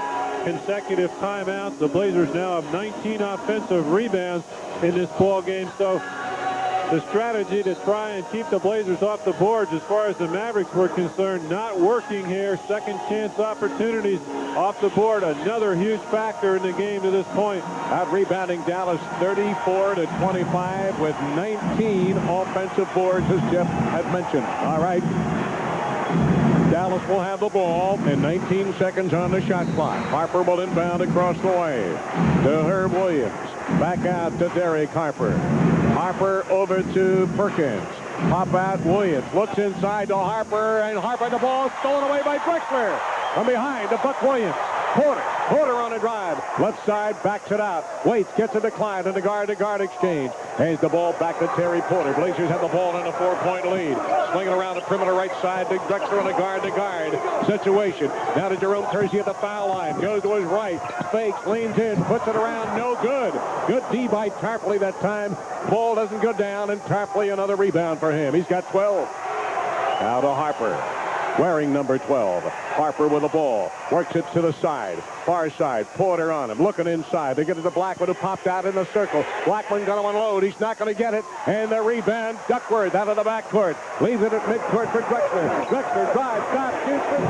consecutive timeouts. The Blazers now have 19 offensive rebounds in this ball game. So the strategy to try and keep the Blazers off the boards as far as the Mavericks were concerned, not working here. Second chance opportunities off the board, another huge factor in the game to this point. Out rebounding Dallas 34-25 with 19 offensive boards, as Jeff had mentioned. All right. Dallas will have the ball and 19 seconds on the shot clock. Harper will inbound across the way to Herb Williams. Back out to Derek Harper. Harper over to Perkins. Pop out Williams. Looks inside to Harper, and Harper, the ball stolen away by Drexler. From behind to Buck Williams. Porter on a drive. Left side, backs it out. Waits, gets a decline in the guard-to-guard exchange. Hands the ball back to Terry Porter. Blazers have the ball in a 4-point lead. Swinging around the perimeter right side to Drexler on a guard-to-guard situation. Now to Jerome Kersey at the foul line. Goes to his right. Fakes, leans in, puts it around. No good. Good D by Tarpley that time. Ball doesn't go down, and Tarpley another rebound for him. He's got 12. Now to Harper. Wearing number 12. Harper with the ball. Works it to the side. Far side. Porter on him. Looking inside. They get it to Blackman, who popped out in the circle. Blackman going to unload. He's not going to get it. And the rebound. Duckworth out of the backcourt. Leaves it at midcourt for Drexler. Drexler drives. Stop. Shoots for 3.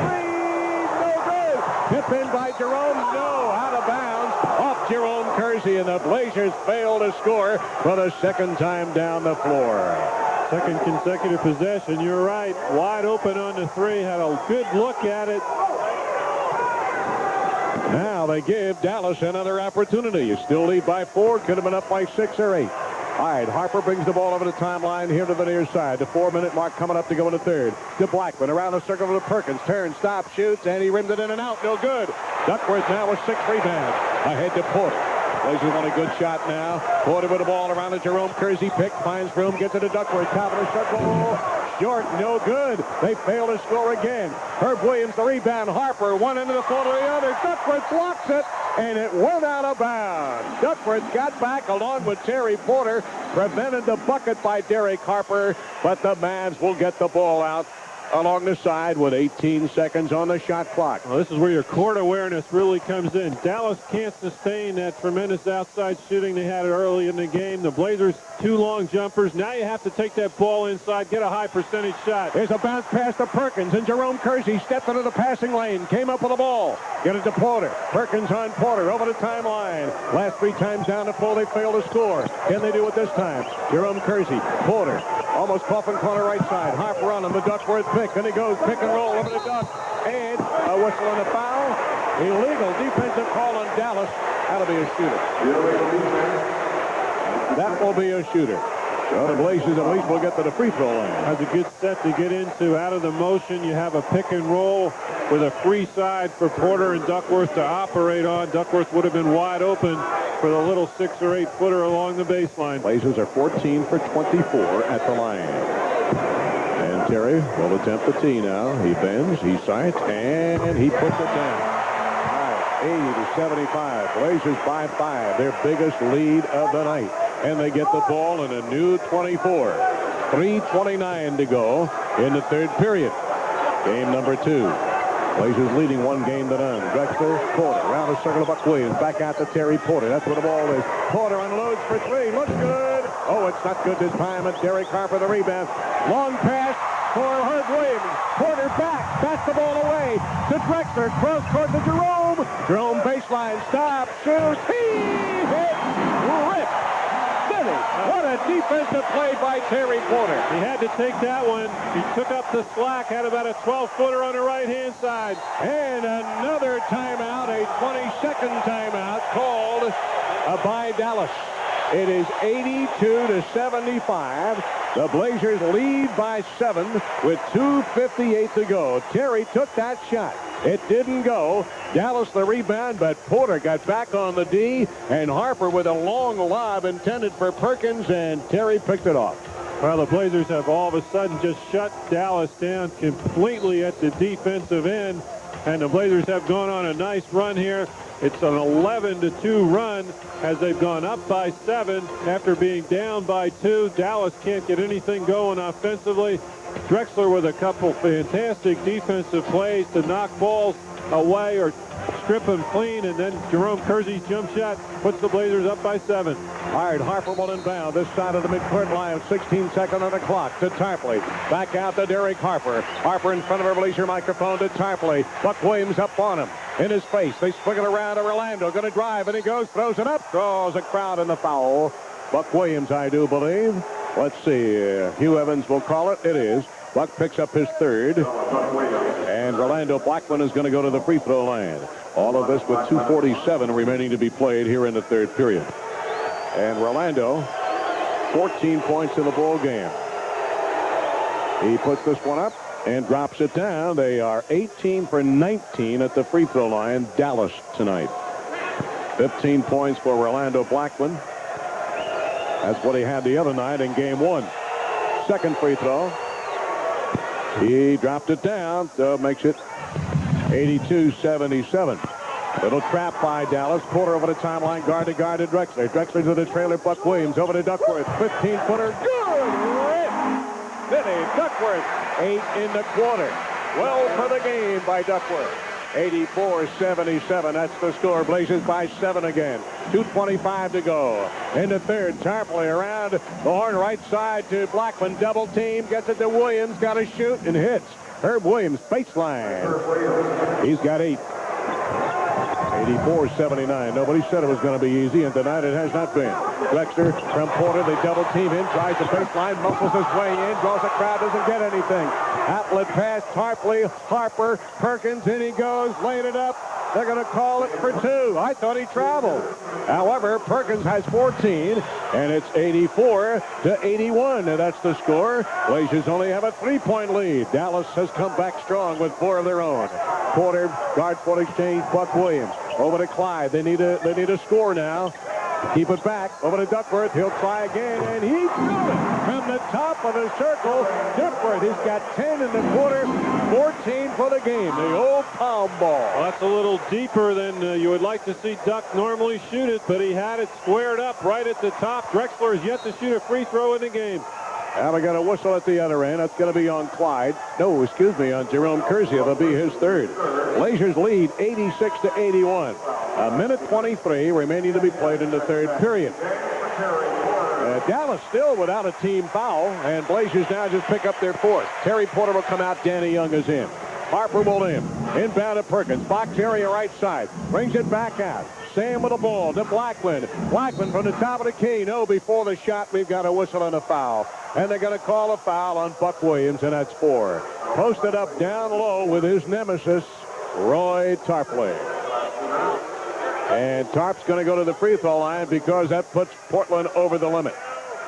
No good. Tip in by Jerome. No. Out of bounds. Off Jerome Kersey. And the Blazers fail to score for the second time down the floor. Second consecutive possession. You're right. Wide open on the 3. Had a good look at it. Now they give Dallas another opportunity. You still lead by 4. Could have been up by 6 or 8. All right, Harper brings the ball over the timeline here to the near side. The 4-minute mark coming up to go in the third. To Blackman around the circle to Perkins. Turns, stops, shoots, and he rims it in and out. No good. Duckworth now with 6 rebounds. Ahead to Porter. Blazers want a good shot now. Porter with the ball around the Jerome Kersey pick. Finds room, gets it to Duckworth. Top of the circle. Short, no good. They fail to score again. Herb Williams the rebound. Harper one into the floor to the other. Duckworth blocks it, and it went out of bounds. Duckworth got back along with Terry Porter. Prevented the bucket by Derek Harper, but the Mavs will get the ball out along the side with 18 seconds on the shot clock. Well, this is where your court awareness really comes in. Dallas can't sustain that tremendous outside shooting they had early in the game. The Blazers, 2 long jumpers. Now you have to take that ball inside, get a high percentage shot. There's a bounce pass to Perkins, and Jerome Kersey stepped into the passing lane, came up with the ball. Get it to Porter. Perkins on Porter over the timeline. Last 3 times down the floor, they fail to score. Can they do it this time? Jerome Kersey, Porter, almost coffin corner right side. Harper on him, the Duckworth pick. And he goes pick and roll over the Duck. And a whistle and a foul. Illegal defensive call on Dallas. That'll be a shooter. That will be a shooter. So the Blazers at least will get to the free throw line. That's a good set to get into. Out of the motion, you have a pick and roll with a free side for Porter and Duckworth to operate on. Duckworth would have been wide open for the little 6 or 8 footer along the baseline. Blazers are 14 for 24 at the line. And Terry will attempt the tee now. He bends, he sights, and he puts it down. All right, 80-75. Blazers by 5. Their biggest lead of the night. And they get the ball in a new 24. 3:29 to go in the third period. Game number 2. Blazers leading 1 game to none. Drexler, Porter, around the circle of Buck Williams. Back out to Terry Porter. That's where the ball is. Porter unloads for 3. Looks good. Oh, it's not good this time. And Derek Harper the rebound. Long pass for Herb Williams. Porter back. Bats the ball away to Drexler. Cross court to Jerome. Jerome baseline. Stop. Shoots. He hits. Rip. What a defensive play by Terry Porter. He had to take that one. He took up the slack, had about a 12-footer on the right-hand side. And another timeout, a 20-second timeout called by Dallas. It is 82-75. The Blazers lead by 7 with 2:58 to go. Terry took that shot. It didn't go. Dallas the rebound, but Porter got back on the D, and Harper with a long lob intended for Perkins, and Terry picked it off. Well, the Blazers have all of a sudden just shut Dallas down completely at the defensive end, and the Blazers have gone on a nice run here. It's an 11-2 run as they've gone up by 7 after being down by 2. Dallas can't get anything going offensively. Drexler with a couple fantastic defensive plays to knock balls away or strip them clean, and then Jerome Kersey's jump shot puts the Blazers up by 7. Hard. Harper will inbound this side of the midcourt line. 16 seconds on the clock to Tarpley. Back out to Derek Harper. Harper in front of a Blazer microphone to Tarpley. Buck Williams up on him. In his face. They swing it around to Orlando. Going to drive, and he goes, throws it up. Draws a crowd in the foul. Buck Williams, I do believe. Let's see. Hugh Evans will call it. It is. Buck picks up his third. And Orlando Blackman is going to go to the free throw line. All of this with 2:47 remaining to be played here in the third period. And Orlando, 14 points in the ball game. He puts this one up and drops it down. They are 18 for 19 at the free throw line. Dallas tonight. 15 points for Orlando Blackman. That's what he had the other night in game 1. Second free throw. He dropped it down, so makes it 82-77. Little trap by Dallas. Porter over the timeline, guard to Drexler. Drexler to the trailer, Buck Williams over to Duckworth. 15-footer, good! Vinny Duckworth, 8 in the quarter. Well for the game by Duckworth. 84-77, that's the score. Blazers by 7 again. 2:25 to go. In the third, Tarpley around the horn right side to Blackman. Double team, gets it to Williams. Got to shoot and hits. Herb Williams, baseline. He's got 8. 84-79. Nobody said it was going to be easy, and tonight it has not been. Drexler from Porter. They double team him. Tries the baseline. Muscles his way in. Draws a crowd. Doesn't get anything. Outlet pass. Tarpley. Harper. Perkins. In he goes. Laid it up. They're going to call it for 2. I thought he traveled. However, Perkins has 14, and it's 84-81. And that's the score. Blazers only have a 3-point lead. Dallas has come back strong with 4 of their own. Porter, guard for exchange, Buck Williams. Over to Clyde. They need a score now. Keep it back. Over to Duckworth. He'll try again, and he's good. From the top of the circle, Duckworth. He's got 10 in the quarter, 14 for the game. The old palm ball. Well, that's a little deeper than you would like to see Duck normally shoot it, but he had it squared up right at the top. Drexler has yet to shoot a free throw in the game. Now we got a whistle at the other end. That's going to be on Clyde. No, excuse me, on Jerome Kersey. It'll be his third. Blazers lead 86-81. A minute 23 remaining to be played in the third period. Dallas still without a team foul, and Blazers now just pick up their 4th. Terry Porter will come out. Danny Young is in. Harper will in. Inbound to Perkins. Box area right side. Brings it back out. Sam with the ball to Blackman. Blackman from the top of the key. No, before the shot, we've got a whistle and a foul. And they're going to call a foul on Buck Williams, and that's 4. Posted up down low with his nemesis, Roy Tarpley. And Tarp's going to go to the free throw line because that puts Portland over the limit.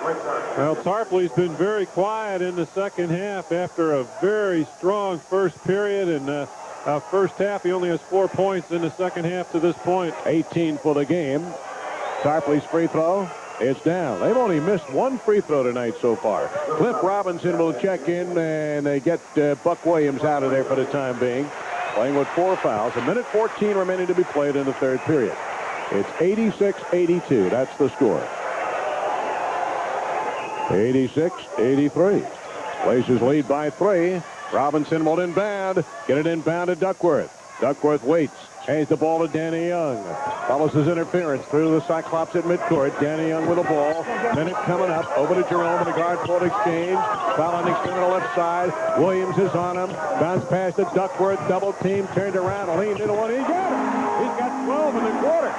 Well, Tarpley's been very quiet in the second half after a very strong first period. And first half, he only has 4 points in the second half to this point. 18 for the game. Tarpley's free throw. It's down. They've only missed 1 free throw tonight so far. Cliff Robinson will check in, and they get Buck Williams out of there for the time being. Playing with 4 fouls. A minute 14 remaining to be played in the third period. It's 86-82. That's the score. 86-83. Blazers lead by 3. Robinson will inbound. Get it inbound to Duckworth. Duckworth waits. Hands the ball to Danny Young. Follows his interference through the Cyclops at midcourt. Danny Young with the ball. Minute coming up. Over to Jerome in the guard court exchange. Foul on the extended left side. Williams is on him. Bounce pass to Duckworth. Double team. Turned around. Leaned into one. He got it. He's got 12 in the quarter.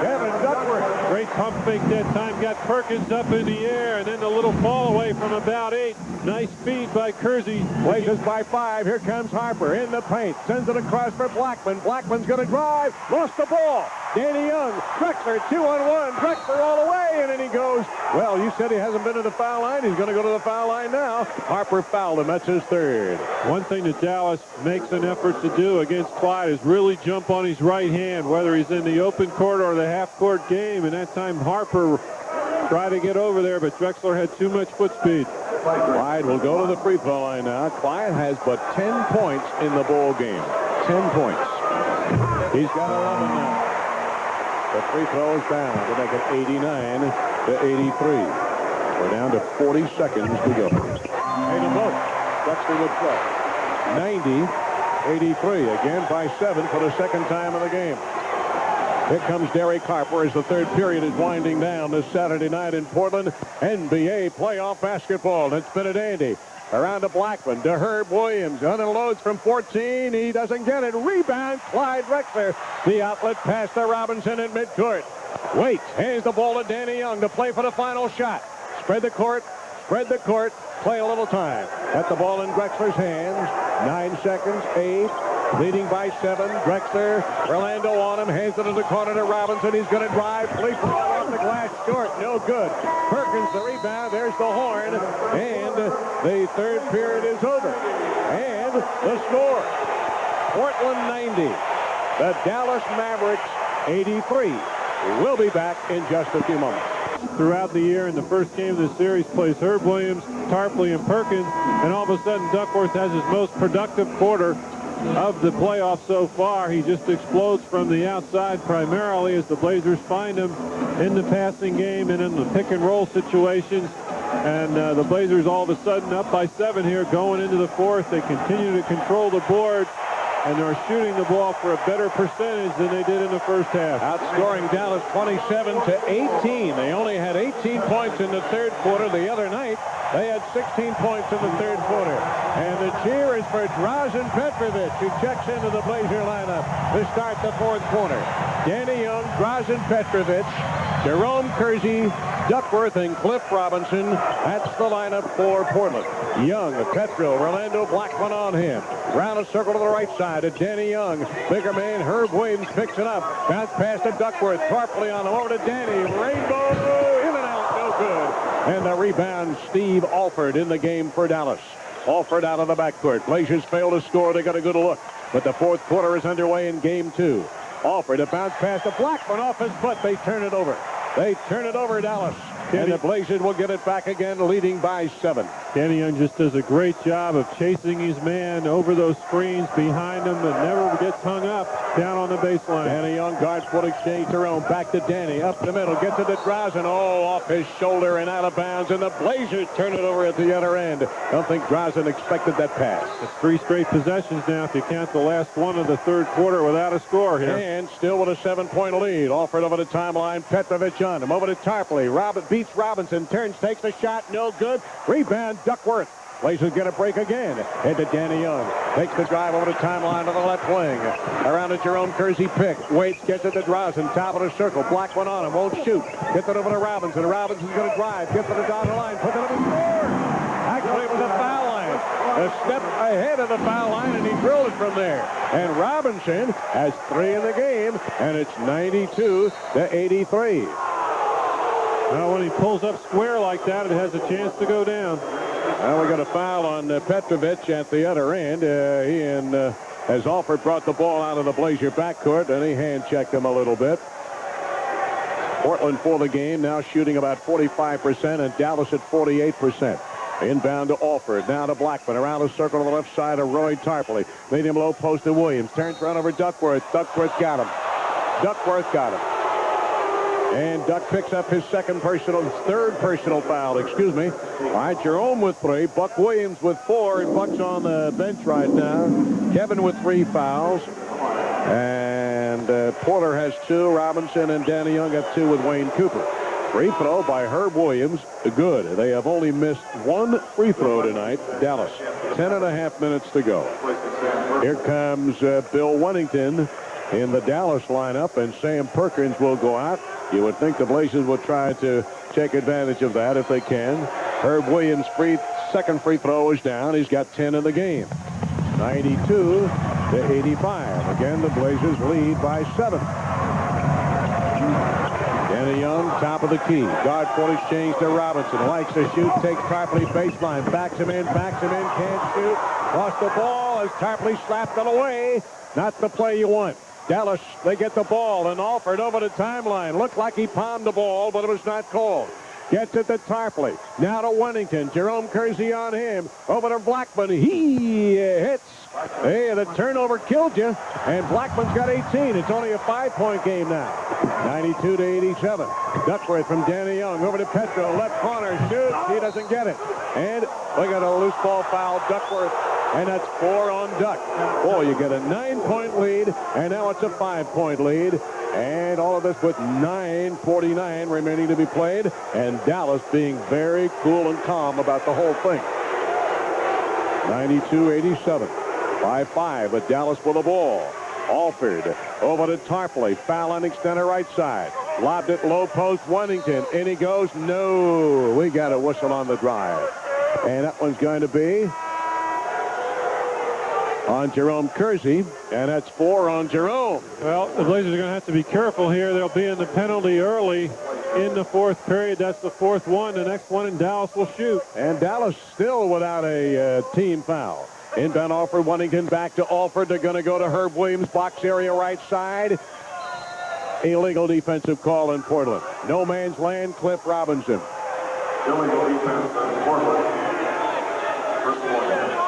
Kevin Duckworth. Great pump fake that time. Got Perkins up in the air, and then the little fall away from about 8. Nice feed by Kersey. Blazers by 5. Here comes Harper in the paint. Sends it across for Blackman. Blackman's going to drive. Lost the ball. Danny Young. Drexler 2-on-1. Drexler all the way. And then he goes. Well, you said he hasn't been to the foul line. He's going to go to the foul line now. Harper fouled him. That's his third. One thing that Dallas makes an effort to do against Clyde is really jump on his right hand, whether he's in the open court or the half-court game. And that time Harper tried to get over there, but Drexler had too much foot speed. Clyde will go to the free throw line now. Clyde has but 10 points in the ball game. 10 points. He's got 11 now. The free throw is down to make it 89-83. We're down to 40 seconds to go. Made them both. Drexler would play. 90-83. Again by 7 for the second time in the game. Here comes Derek Harper as the third period is winding down this Saturday night in Portland. NBA playoff basketball. It's been a dandy. Around to Blackman, to Herb Williams. Unloads from 14. He doesn't get it. Rebound, Clyde Drexler. The outlet pass to Robinson at midcourt. Waits. Hands the ball to Danny Young to play for the final shot. Spread the court. Spread the court. Play a little time. Got the ball in Drexler's hands. 9 seconds. 8. Leading by 7. Drexler. Orlando on him. Hands it in the corner to Robinson. He's going to drive. Free throw off the glass. Short. No good. Perkins the rebound. There's the horn. And the third period is over. And the score. Portland 90. The Dallas Mavericks 83. We'll be back in just a few moments. Throughout the year, in the first game of the series, plays Herb Williams, Tarpley, and Perkins, and all of a sudden Duckworth has his most productive quarter of the playoffs so far. He just explodes from the outside primarily as the Blazers find him in the passing game and in the pick and roll situations. And the Blazers all of a sudden up by 7 here going into the fourth. They continue to control the board, and they're shooting the ball for a better percentage than they did in the first half. Outscoring Dallas 27-18. They only had 18 points in the third quarter. The other night, they had 16 points in the third quarter. And the cheer is for Drazen Petrovic, who checks into the Blazer lineup to start the fourth quarter. Danny Young, Drazen Petrovic, Jerome Kersey, Duckworth, and Cliff Robinson. That's the lineup for Portland. Young, Petro, Orlando Blackman on him. Round a circle to the right side to Danny Young. Bigger man, Herb Williams picks it up. Bounce pass to Duckworth. Tarpley on him. Over to Danny. Rainbow in and out. No good. And the rebound, Steve Alford in the game for Dallas. Alford out of the backcourt. Blazers fail to score. They got a good look. But the fourth quarter is underway in game 2. Alford, a bounce pass to Blackman off his foot. They turn it over. They turn it over, Dallas. And the Blazers will get it back again, leading by 7. Danny Young just does a great job of chasing his man over those screens behind him and never gets hung up down on the baseline. Danny Young, guard foot exchange to Rome. Back to Danny, up the middle, gets it to Drazen. Oh, off his shoulder and out of bounds. And the Blazers turn it over at the other end. Don't think Drazen expected that pass. It's 3 straight possessions now if you count the last one of the third quarter without a score here. And still with a 7-point lead. Offered over the timeline. Petrovic on him. Over to Tarpley. Beats Robinson. Turns, takes the shot. No good. Rebound, Duckworth. Blazers get a break again. Head to Danny Young. Takes the drive over the timeline to the left wing. Around to Jerome Kersey pick. Waits, gets it to Drazen. Top of the circle. Blackman on him. Won't shoot. Gets it over to Robinson. Robinson's going to drive. Gets it to the dotted line. Puts it up and scores. Actually, it was a foul line. A step ahead of the foul line, and he drilled it from there. And Robinson has 3 in the game, and it's 92-83. Well, when he pulls up square like that, it has a chance to go down. Well, we got a foul on Petrovic at the other end. As Alford brought the ball out of the Blazer backcourt, and he hand-checked him a little bit. Portland for the game, now shooting about 45%, and Dallas at 48%. Inbound to Alford, now to Blackman, around the circle to the left side of Roy Tarpley. Made him low post to Williams. Turns run over Duckworth. Duckworth got him. And Duck picks up his third personal foul, excuse me. All right, Jerome with 3, Buck Williams with 4, and Buck's on the bench right now. Kevin with 3 fouls. And Porter has 2, Robinson and Danny Young have 2 with Wayne Cooper. Free throw by Herb Williams, good. They have only missed 1 free throw tonight, Dallas. 10.5 minutes to go. Here comes Bill Wennington in the Dallas lineup, and Sam Perkins will go out. You would think the Blazers would try to take advantage of that if they can. Herb Williams' second free throw is down. He's got 10 in the game. 92-85. Again, the Blazers lead by 7. Danny Young, top of the key. Guard foot exchange to Robinson. Likes to shoot, takes Tarpley baseline. Backs him in, can't shoot. Lost the ball as Tarpley slapped it away. Not the play you want. Dallas, they get the ball, and Alford over the timeline. Looked like he palmed the ball, but it was not called. Gets it to Tarpley. Now to Wennington. Jerome Kersey on him. Over to Blackman. He hits. Hey, the turnover killed you. And Blackman's got 18. It's only a 5-point game now. 92-87. Duckworth from Danny Young. Over to Petro. Left corner. Shoots. He doesn't get it. And we got a loose ball foul. Duckworth. And that's 4 on Duck. Boy, you get a 9-point lead. And now it's a 5-point lead. And all of this with 9:49 remaining to be played. And Dallas being very cool and calm about the whole thing. 92-87. 5-5, but Dallas with the ball. Alford over to Tarpley. Foul on extended right side. Lobbed it low post. Wennington. In he goes. No. We got a whistle on the drive. And that one's going to be on Jerome Kersey, and that's 4 on Jerome. Well, the Blazers are going to have to be careful here. They'll be in the penalty early in the 4th period. That's the 4th one. The next one, and Dallas will shoot. And Dallas still without a team foul. Inbound Alford. Wennington back to Alford. They're going to go to Herb Williams. Box area right side. Illegal defensive call in Portland. No man's land. Cliff Robinson. Illegal defense in Portland.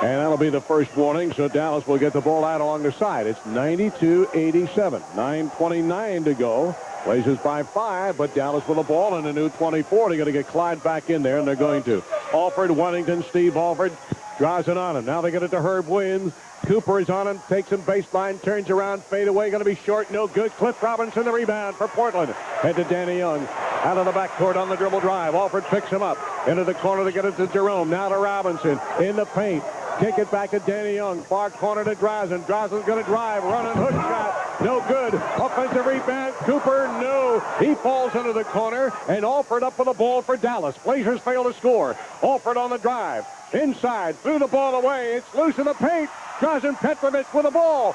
And that'll be the first warning, so Dallas will get the ball out along the side. It's 92-87. 9:29 to go. Blazers by 5, but Dallas with the ball in a new 24. They're going to get Clyde back in there, and they're going to. Alford, Wennington, Steve Alford draws it on him. Now they get it to Herb Williams. Cooper is on him, takes him baseline, turns around, fade away, going to be short, no good. Cliff Robinson, the rebound for Portland. Head to Danny Young. Out of the backcourt on the dribble drive. Alford picks him up. Into the corner to get it to Jerome. Now to Robinson. In the paint. Kick it back to Danny Young. Far corner to Drazen. Drazen's going to drive. Running hook shot. No good. Offensive rebound. Cooper, no. He falls into the corner. And Alford up with the ball for Dallas. Blazers fail to score. Alford on the drive. Inside. Threw the ball away. It's loose in the paint. Drazen Petrovic with the ball.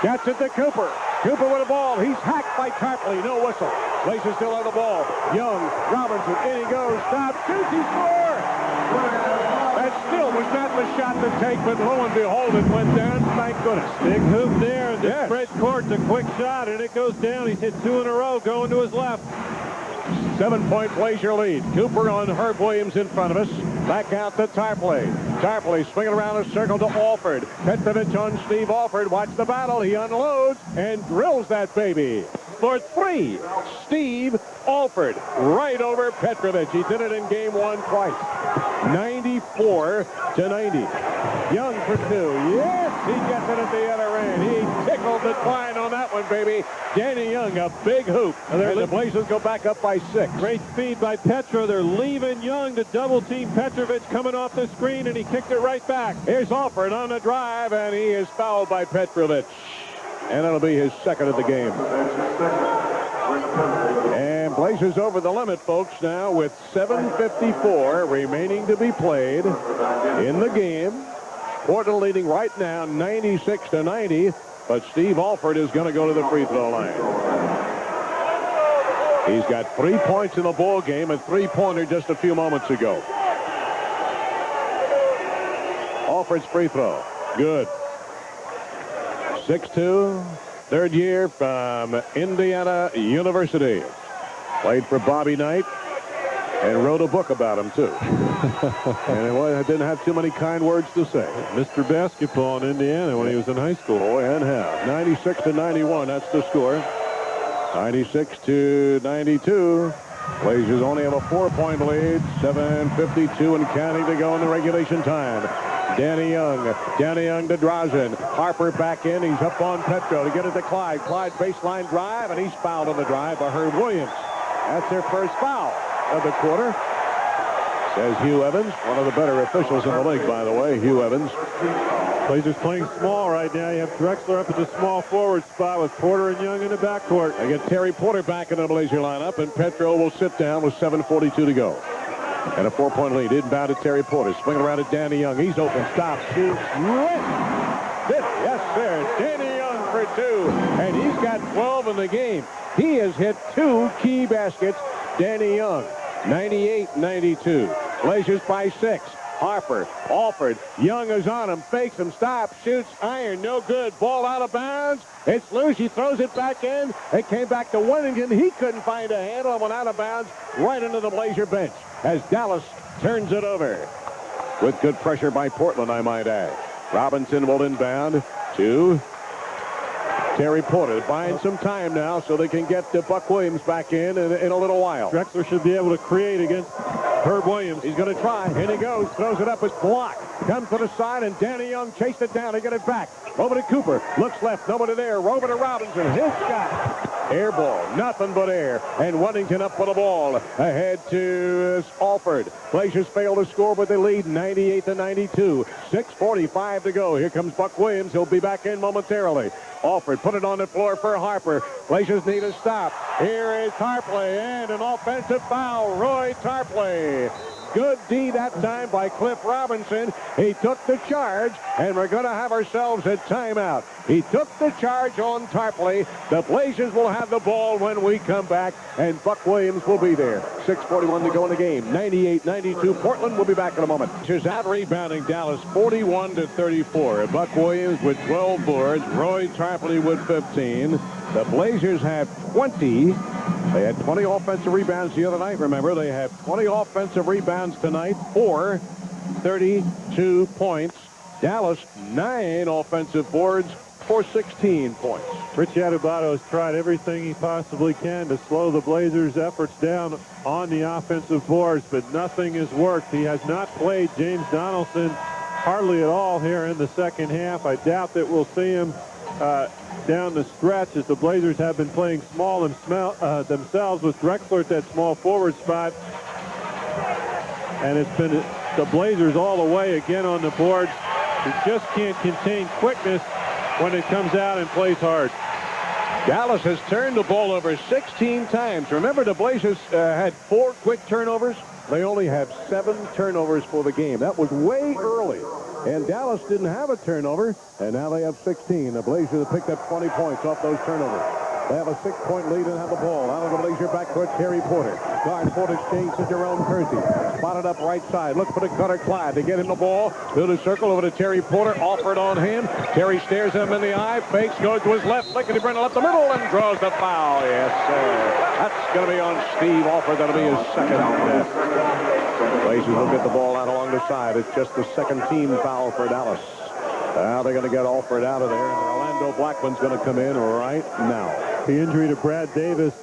Gets it to Cooper. Cooper with the ball. He's hacked by Tarpley. No whistle. Blazers still have the ball. Young. Robinson. In he goes. Stop. Shoots. He scores. That still was not the shot to take, but lo and behold, it went down. Thank goodness. Big hoop there. The spread court, a quick shot, and it goes down. He's hit 2 in a row, going to his left. 7-point Blazer lead. Cooper on Herb Williams in front of us. Back out to Tarpley. Tarpley swinging around a circle to Alford. Petrovic on Steve Alford. Watch the battle. He unloads and drills that baby. For 3, Steve Alford. Right over Petrovic. He did it in game 1 twice. 94-90. Young for 2. Yes, he gets it at the other end. He tickled the twine on that one, baby. Danny Young, a big hoop. And the Blazers go back up by 6. Great speed by Petro. They're leaving Young to double team Petrovic coming off the screen, and he kicked it right back. Here's Alford on the drive, and he is fouled by Petrovic. And that'll be his second of the game. And Blazers over the limit, folks, now with 7:54 remaining to be played in the game. Portland leading right now 96-90, but Steve Alford is going to go to the free throw line. He's got 3 points in the ball game, a 3-pointer just a few moments ago. Alford's free throw. Good. 6'2", third year from Indiana University. Played for Bobby Knight and wrote a book about him, too. And I didn't have too many kind words to say. Mr. Basketball in Indiana when he was in high school. Boy, and how. 96-91, that's the score. 96-92. Blazers only have a 4-point lead. 7:52 and counting to go in the regulation time. Danny Young to Drazen. Harper back in. He's up on Petro to get it to Clyde. Clyde baseline drive, and he's fouled on the drive by Herb Williams. That's their first foul of the quarter. Says Hugh Evans, one of the better officials in the league, by the way, Hugh Evans. Blazers playing small right now. You have Drexler up at the small forward spot with Porter and Young in the backcourt. They get Terry Porter back in the Blazer lineup, and Petro will sit down with 7:42 to go. And a 4-point lead. Inbound to Terry Porter. Swinging around to Danny Young. He's open. Stop. Shoots. Yes, sir. Danny Young for 2. And he's got 12 in the game. He has hit 2 key baskets. Danny Young. 98-92. Blazers by 6. Harper, Alford, Young is on him, fakes him, stops, shoots, iron, no good. Ball out of bounds. It's loose. He throws it back in. It came back to Winnington. He couldn't find a handle and went out of bounds right into the Blazer bench as Dallas turns it over. With good pressure by Portland, I might add. Robinson will inbound to Terry Porter. Buying some time now so they can get Buck Williams back in a little while. Drexler should be able to create against Herb Williams. He's going to try. In he goes. Throws it up. It's blocked. Comes to the side, and Danny Young chased it down to get it back. Over to Cooper. Looks left. Nobody there. Over to Robinson. His shot. Air ball. Nothing but air. And Winnington up for the ball. Ahead to Alford. Blazers fail to score, but they lead 98-92. 6:45 to go. Here comes Buck Williams. He'll be back in momentarily. Alford put it on the floor for Harper. Blazers need a stop. Here is Tarpley and an offensive foul. Roy Tarpley. Good D that time by Cliff Robinson. He took the charge, and we're going to have ourselves a timeout. He took the charge on Tarpley. The Blazers will have the ball when we come back, and Buck Williams will be there. 6:41 to go in the game. 98-92. Portland will be back in a moment. Just out rebounding Dallas 41-34. Buck Williams with 12 boards. Roy Tarpley with 15. The Blazers have 20. They had 20 offensive rebounds the other night. Remember, they have 20 offensive rebounds tonight for 32 points. Dallas, 9 offensive boards for 16 points. Rich Adubato has tried everything he possibly can to slow the Blazers' efforts down on the offensive boards, but nothing has worked. He has not played James Donaldson hardly at all here in the second half. I doubt that we'll see him down the stretch, as the Blazers have been playing small themselves with Drexler at that small forward spot. And it's been the Blazers all the way again on the boards. He just can't contain quickness when it comes out and plays hard. Dallas has turned the ball over 16 times. Remember, the Blazers had 4 quick turnovers. They only have 7 turnovers for the game. That was way early. And Dallas didn't have a turnover, and now they have 16. The Blazers have picked up 20 points off those turnovers. They have a 6-point lead and have the ball. Out of the Blazer backcourt, Terry Porter. Guard Porter exchange to Jerome Kersey. Spotted up right side. Look for the cutter Clyde to get him the ball. Through the circle over to Terry Porter. Offered on him. Terry stares him in the eye. Fakes, goes to his left. Lickety Brennan up the middle and draws the foul. Yes, sir. That's going to be on Steve Alford. That'll be his second. Blazers will get the ball out along the side. It's just the second team foul for Dallas. Now they're going to get Alford out of there, and Orlando Blackman's going to come in right now. The injury to Brad Davis.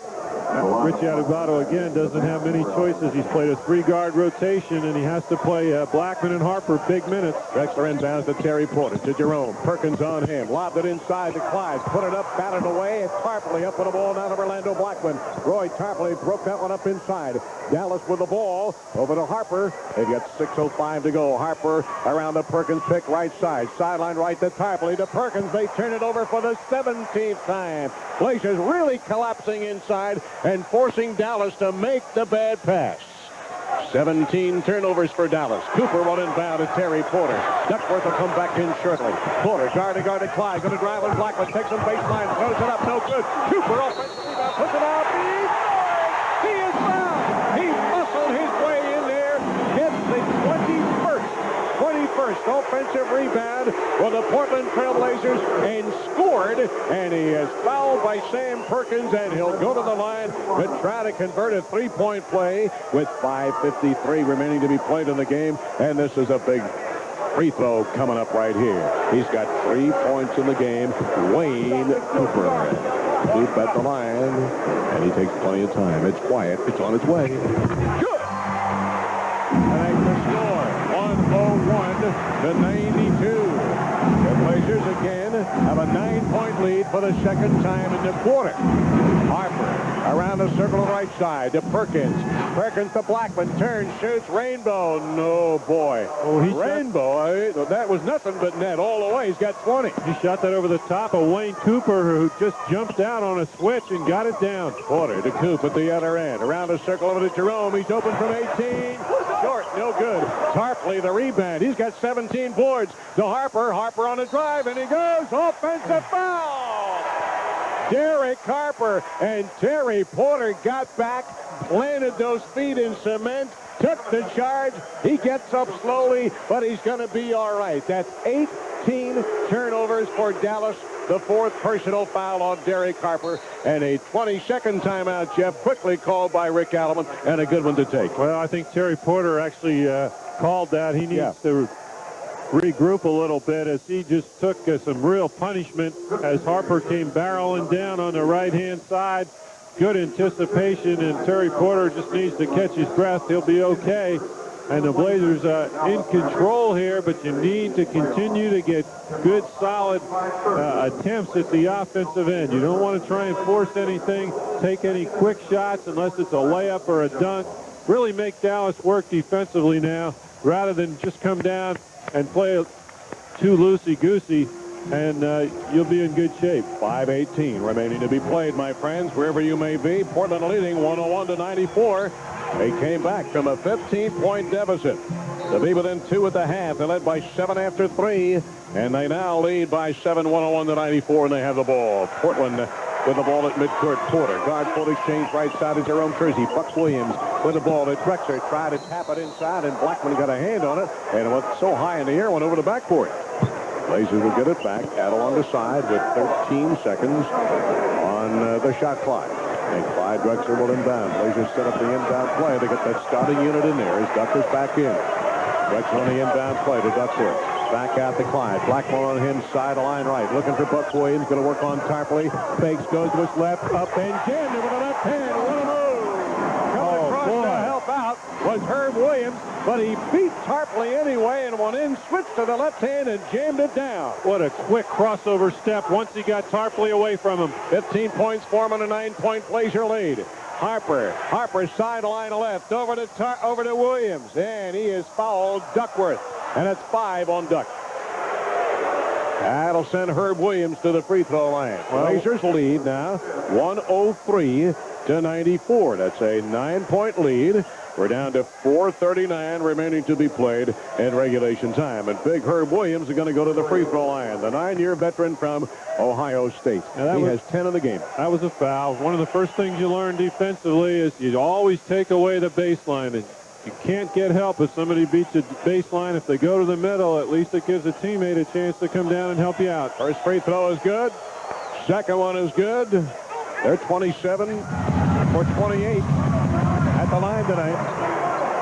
Rich Adubato again doesn't have many choices. He's played a 3-guard rotation, and he has to play Blackman and Harper big minutes. Drexler inbounds to Terry Porter, to Jerome. Perkins on him. Lobbed it inside to Clyde. Put it up, batted away. It's Tarpley up with the ball now to Orlando Blackman. Roy Tarpley broke that one up inside. Dallas with the ball. Over to Harper. They've got 6:05 to go. Harper around the Perkins pick right side. Sideline right to Tarpley. To Perkins. They turn it over for the 17th time. Blazers really collapsing inside and forcing Dallas to make the bad pass. 17 turnovers for Dallas. Cooper will inbound to Terry Porter. Duckworth will come back in shortly. Porter, guard to Clyde. Going to drive on Blackman. Takes him baseline. Throws it up. No good. Cooper offensive rebound. Puts it out. He is fouled. He muscled his way in there. Gets the 21st offensive rebound for the Portland Trailblazers and scored. And he is fouled by Sam Perkins, and he'll go to the line to try to convert a 3-point play with 5:53 remaining to be played in the game. And this is a big free throw coming up right here. He's got 3 points in the game. Wayne Cooper. Coop at the line, and he takes plenty of time. It's quiet. It's on its way. Good. And the score, 101-92. The Blazers again have a 9-point lead for the second time in the quarter. Harper around the circle on the right side to Perkins. Perkins to Blackman. Turns, shoots. Rainbow. No, boy. Oh, Rainbow. That was nothing but net all the way. He's got 20. He shot that over the top of Wayne Cooper, who just jumped out on a switch and got it down. Porter to Coop at the other end. Around the circle over to Jerome. He's open from 18. Short. No good. Tarpley the rebound. He's got 17 boards. To Harper. Harper on the drive, and he goes. Offensive foul. Derek Harper and Terry Porter got back, planted those feet in cement, took the charge. He gets up slowly, but he's going to be all right. That's 18 turnovers for Dallas. The 4th personal foul on Derek Harper, and a 20-second timeout, Jeff, quickly called by Rick Alleman, and a good one to take. Well, I think Terry Porter actually called that. He needs to regroup a little bit, as he just took some real punishment as Harper came barreling down on the right-hand side. Good anticipation, and Terry Porter just needs to catch his breath. He'll be okay. And the Blazers in control here, but you need to continue to get good, solid attempts at the offensive end. You don't want to try and force anything, take any quick shots unless it's a layup or a dunk. Really make Dallas work defensively now, rather than just come down and play too loosey-goosey, and you'll be in good shape. 5:18 remaining to be played, my friends, wherever you may be. Portland leading 101-94. They came back from a 15-point deficit to be within 2 at the half. They led by 7 after 3, and they now lead by 7, 101-94, and they have the ball. Portland with the ball at midcourt. Porter, guard full exchange right side of Jerome Kersey. Buck Williams with the ball at Drexler. Tried to tap it inside, and Blackman got a hand on it, and it went so high in the air, went over the backboard. Blazers will get it back. Adel on the side with 13 seconds on the shot clock. And Clyde Drexler will inbound. Blazers set up the inbound play to get that starting unit in there as Duckworth back in. Drexler on the inbound play to Duckworth. Back out to Clyde. Blackmore on him, sideline right. Looking for Buck Williams. Going to work on Tarpley. Fakes, goes to his left, up and jammed it with a left hand. What a move! Coming across to help out was Herb Williams, but he beat Tarpley anyway and went in, switched to the left hand, and jammed it down. What a quick crossover step once he got Tarpley away from him. 15 points for him and a 9-point Blazer lead. Harper sideline left over to Williams, and he is fouled Duckworth, and it's 5 on Duck. That'll send Herb Williams to the free throw line. Blazers lead now 103-94. That's a 9-point lead. We're down to 4:39 remaining to be played in regulation time. And big Herb Williams is going to go to the free throw line. The 9-year veteran from Ohio State. He has 10 in the game. That was a foul. One of the first things you learn defensively is you always take away the baseline. And you can't get help if somebody beats the baseline. If they go to the middle, at least it gives a teammate a chance to come down and help you out. First free throw is good. Second one is good. They're 27 for 28 at the line tonight.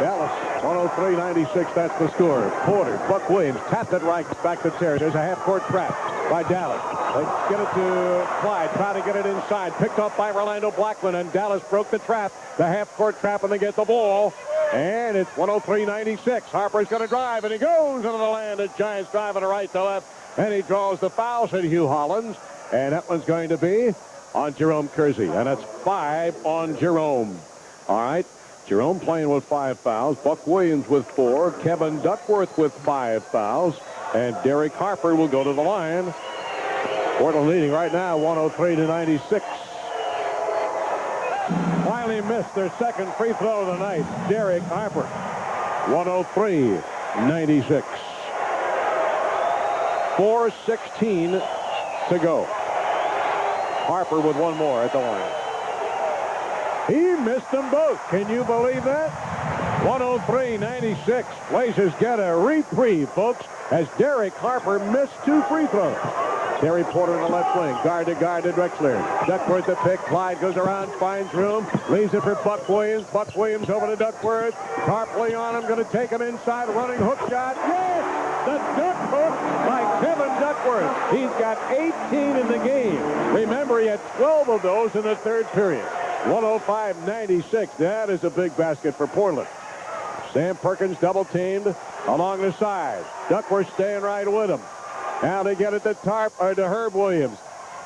Dallas 103-96. That's the score. Porter, Buck Williams tapped it right back to Terry. There's a half-court trap by Dallas. They get it to Clyde. Try to get it inside. Picked up by Rolando Blackman, and Dallas broke the trap. The half-court trap, and they get the ball. And it's 103-96. Harper's going to drive, and he goes into the land. The Giants driving to right to left, and he draws the foul, said Hugh Hollins. And that one's going to be on Jerome Kersey, and that's 5 on Jerome. All right, Jerome playing with 5 fouls. Buck Williams with 4. Kevin Duckworth with 5 fouls. And Derek Harper will go to the line. Portland leading right now 103-96. Finally missed their second free throw of the night. Derek Harper. 103-96. 4:16 to go. Harper with one more at the line. He missed them both. Can you believe that? 103-96. Blazers get a reprieve, folks, as Derek Harper missed 2 free throws. Terry Porter in the left wing. Guard to Drexler. Duckworth the pick. Clyde goes around, finds room. Leaves it for Buck Williams. Buck Williams over to Duckworth. Tarpley on him. Going to take him inside. Running hook shot. Yes! The duck hook by Kevin Duckworth. He's got 18 in the game. Remember, he had 12 of those in the third period. 105-96. That is a big basket for Portland. Sam Perkins double teamed along the side. Duckworth staying right with him. Now they get it to Herb Williams.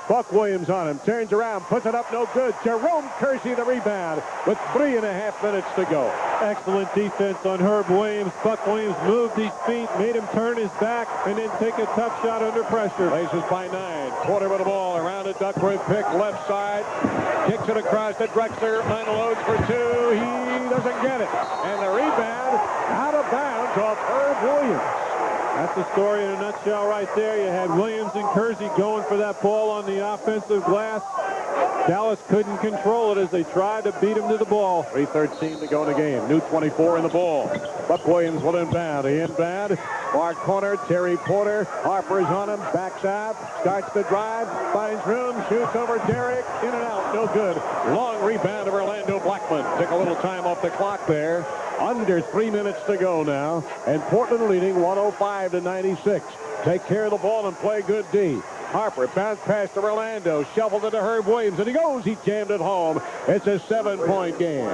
Buck Williams on him. Turns around. Puts it up. No good. Jerome Kersey the rebound with 3.5 minutes to go. Excellent defense on Herb Williams. Buck Williams moved his feet, made him turn his back, and then take a tough shot under pressure. Blazers by 9. Porter with the ball around the Duckworth pick. Left side. Kicks it across to Drexler. Unloads for 2. He doesn't get it. And the rebound out of bounds off Herb Williams. That's the story in a nutshell right there. You had Williams and Kersey going for that ball on the offensive glass. Dallas couldn't control it as they tried to beat him to the ball. 3:13 to go in the game. New 24 in the ball. Buck Williams will inbound. He inbound. Far corner. Terry Porter. Harper's on him. Backs out. Starts the drive. Finds room. Shoots over Derrick. In and out. No good. Long rebound of Orlando Blackman. Took a little time off the clock there. Under 3 minutes to go now. And Portland leading 105 to 96. Take care of the ball and play good D. Harper bounce pass to Orlando. Shuffled it to Herb Williams. And he goes. He jammed it home. It's a 7-point game.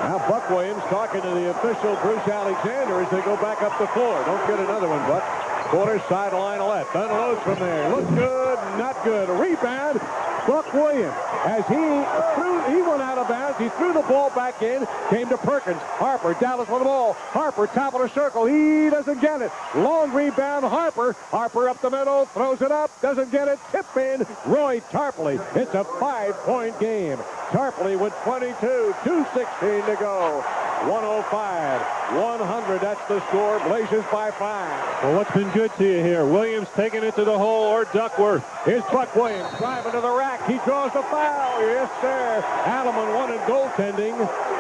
Now Buck Williams talking to the official Bruce Alexander as they go back up the floor. Don't get another one, Buck. Quarter sideline left. Unloads from there. Looks good. Not good. A rebound. Buck Williams, as he went out of bounds. He threw the ball back in. Came to Perkins. Harper, Dallas with the ball. Harper, top of the circle. He doesn't get it. Long rebound, Harper. Harper up the middle. Throws it up. Doesn't get it. Tip in. Roy Tarpley. It's a 5-point game. Tarpley with 22. 2:16 to go. 105-100. That's the score. Blazers by 5. Well, what's been good to you here? Williams taking it to the hole or Duckworth? Here's Buck Williams driving to the rack. He draws the foul. Yes, sir. Adelman wanted goaltending.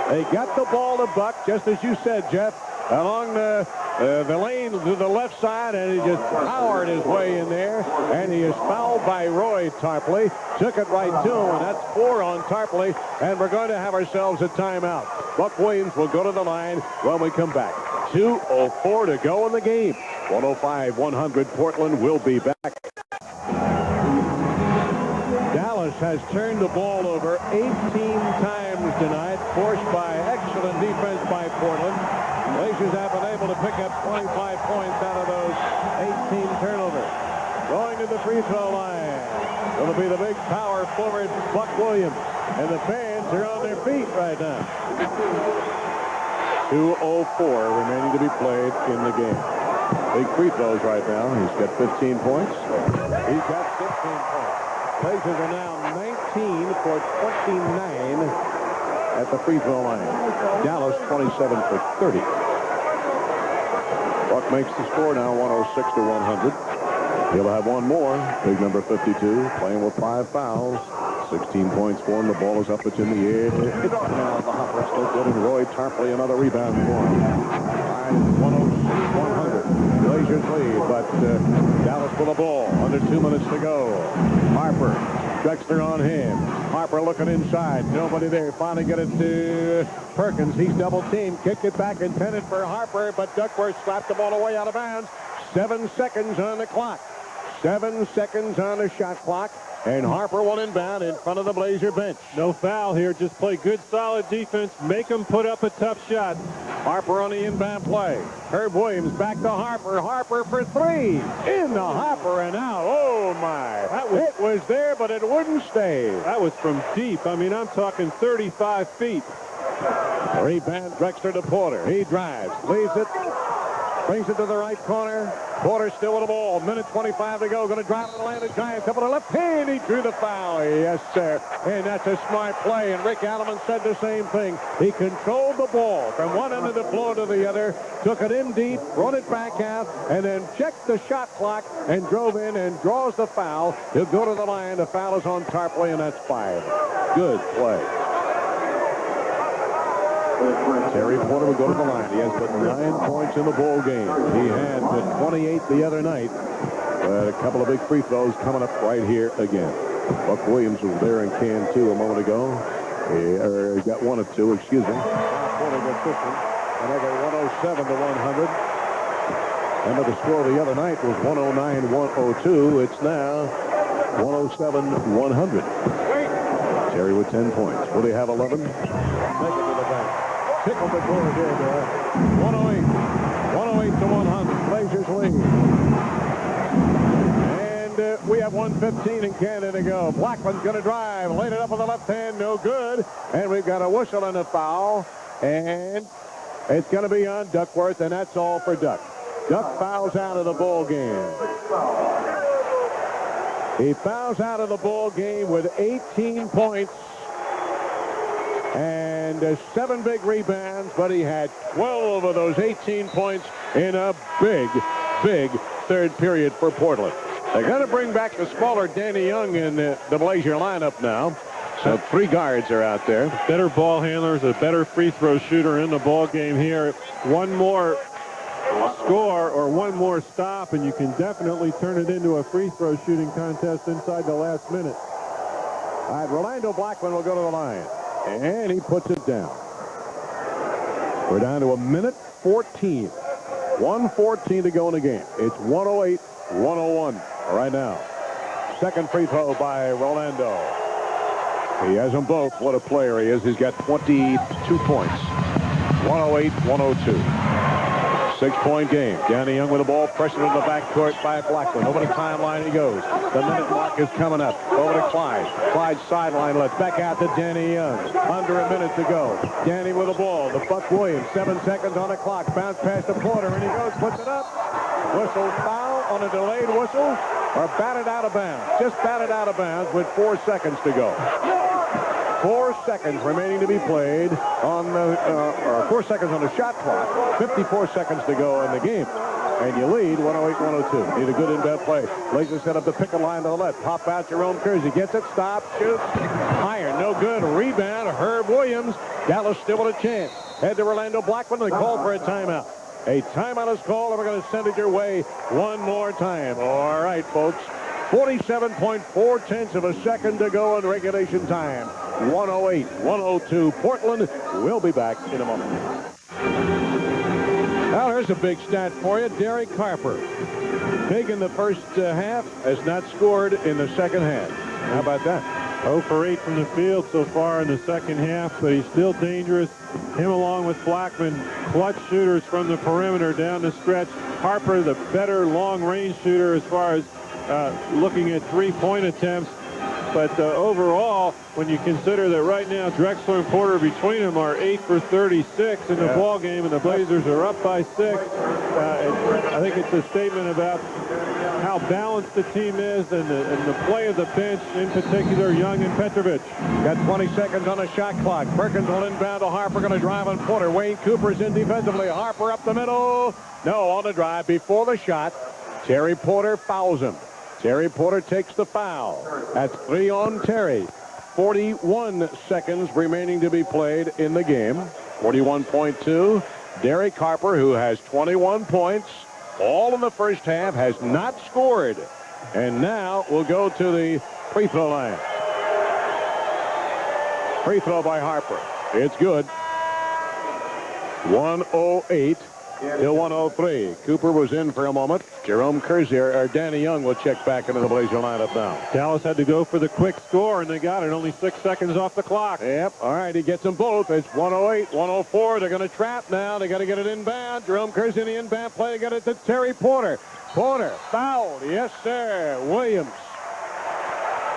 They got the ball to Buck, just as you said, Jeff, along the lane to the left side, and he just powered his way in there. And he is fouled by Roy Tarpley. Took it right to him, and that's 4 on Tarpley. And we're going to have ourselves a timeout. Buck Williams will go to the line when we come back. 2:04 to go in the game. 105-100. Portland will be back. Dallas has turned the ball over 18 times tonight, forced by excellent defense by Portland. Blazers have been able to pick up 25 points out of those 18 turnovers. Going to the free throw line. It'll be the big power forward, Buck Williams. And the fans are on their feet right now. 2:04 remaining to be played in the game. Big free throws right now. He's got 15 points. He's got 15 points. Blazers are now 19 for 29 at the free throw line. Dallas 27 for 30. Buck makes the score now, 106-100. He'll have one more. Big number 52, playing with 5 fouls. 16 points for him. The ball is up. It's in the air. Now the hopper still good. And Roy Tarpley, another rebound for him. 106-100. Blazers lead, but Dallas with the ball. Under 2 minutes to go. Harper. Drexler on him. Harper looking inside. Nobody there. Finally get it to Perkins. He's double teamed. Kicked it back intended for Harper, but Duckworth slapped the ball away out of bounds. 7 seconds on the clock. 7 seconds on the shot clock. And Harper will inbound in front of the Blazer bench. No foul here. Just play good, solid defense. Make them put up a tough shot. Harper on the inbound play. Herb Williams back to Harper. Harper for 3. In the hopper and out. Oh, my. It was there, but it wouldn't stay. That was from deep. I mean, I'm talking 35 feet. Rebound, Drexler to Porter. He drives. Leaves it. Brings it to the right corner. Porter still with the ball. Minute 25 to go. Going to drive to the Atlanta Giants. Up on the left hand. He drew the foul. Yes, sir. And that's a smart play. And Rick Adelman said the same thing. He controlled the ball from one end of the floor to the other. Took it in deep. Brought it back out. And then checked the shot clock and drove in and draws the foul. He'll go to the line. The foul is on Tarpley, and that's 5. Good play. Terry Porter will go to the line. He has but 9 points in the ball game. He had 28 the other night. But a couple of big free throws coming up right here again. Buck Williams was there in can 2 a moment ago. He got 1 of 2, excuse me. Porter got 50. Another 107-100. Remember the score the other night was 109-102. It's now 107-100. Terry with 10 points. Will he have 11? Take it to the bank. Tickle the board here, 108-100. Blazers lead. And we have 1:15 in Canada to go. Blackman's going to drive. Laid it up with the left hand. No good. And we've got a whistle and a foul. And it's going to be on Duckworth, and that's all for Duck. Duck fouls out of the ball game. He fouls out of the ball game with 18 points. and 7 big rebounds, but he had 12 of those 18 points in a big third period for Portland. They're going to bring back the smaller Danny Young in the Blazer lineup now. So 3 guards are out there. Better ball handlers, a better free throw shooter in the ball game here. One more score or one more stop, and you can definitely turn it into a free throw shooting contest inside the last minute. All right, Rolando Blackman will go to the line, and he puts it down. We're down to 1:14. 1:14 to go in the game. It's 108-101 right now. Second free throw by Rolando. He has them both. What a player he is. He's got 22 points. 108-102. 6-point game. Danny Young with the ball. Pressured in the backcourt by Blackman. Over the timeline he goes. The minute mark is coming up. Over to Clyde. Clyde sideline left. Back out to Danny Young. Under a minute to go. Danny with the ball. The Buck Williams. 7 seconds on the clock. Bounce past the Porter. And he goes. Puts it up. Whistle foul on a delayed whistle. Or batted out of bounds. Just batted out of bounds with 4 seconds to go. 4 seconds remaining to be played on the, 4 seconds on the shot clock. 54 seconds to go in the game. And you lead 108-102. Need a good in-bed play. Blazers set up the pick and line to the left. Pop out Jerome Kersey. Gets it. Stop. Shoots. Iron. No good. Rebound. Herb Williams. Dallas still with a chance. Head to Orlando Blackman. They call for a timeout. A timeout is called, and we're going to send it your way one more time. All right, folks. 47.4 of a second to go in regulation time. 108-102. Portland will be back in a moment. Now, here's a big stat for you. Derek Harper, big in the first half, has not scored in the second half. How about that? 0 for 8 from the field so far in the second half, but he's still dangerous. Him along with Blackman, clutch shooters from the perimeter down the stretch. Harper, the better long-range shooter as far as looking at three-point attempts. But overall, when you consider that right now Drexler and Porter between them are 8 for 36 in the ball game, and the Blazers are up by 6, I think it's a statement about how balanced the team is and the play of the bench, in particular Young and Petrovic. Got 20 seconds on the shot clock. Perkins will inbound to Harper, going to drive on Porter. Wayne Cooper's in defensively. Harper up the middle. No, on the drive before the shot. Terry Porter fouls him. Terry Porter takes the foul. That's 3 on Terry. 41 seconds remaining to be played in the game. 41.2. Derek Harper, who has 21 points, all in the first half, has not scored. And now we'll go to the free throw line. Free throw by Harper. It's good. 108 to 103. Cooper was in for a moment. Jerome Kersey or Danny Young will check back into the Blazer lineup now. Dallas had to go for the quick score, and they got it. Only 6 seconds off the clock. Yep. All right, he gets them both. It's 108, 104. They're going to trap now. They got to get it inbound. Jerome Kersey in the inbound play. Got it to Terry Porter. Porter fouled. Yes, sir. Williams.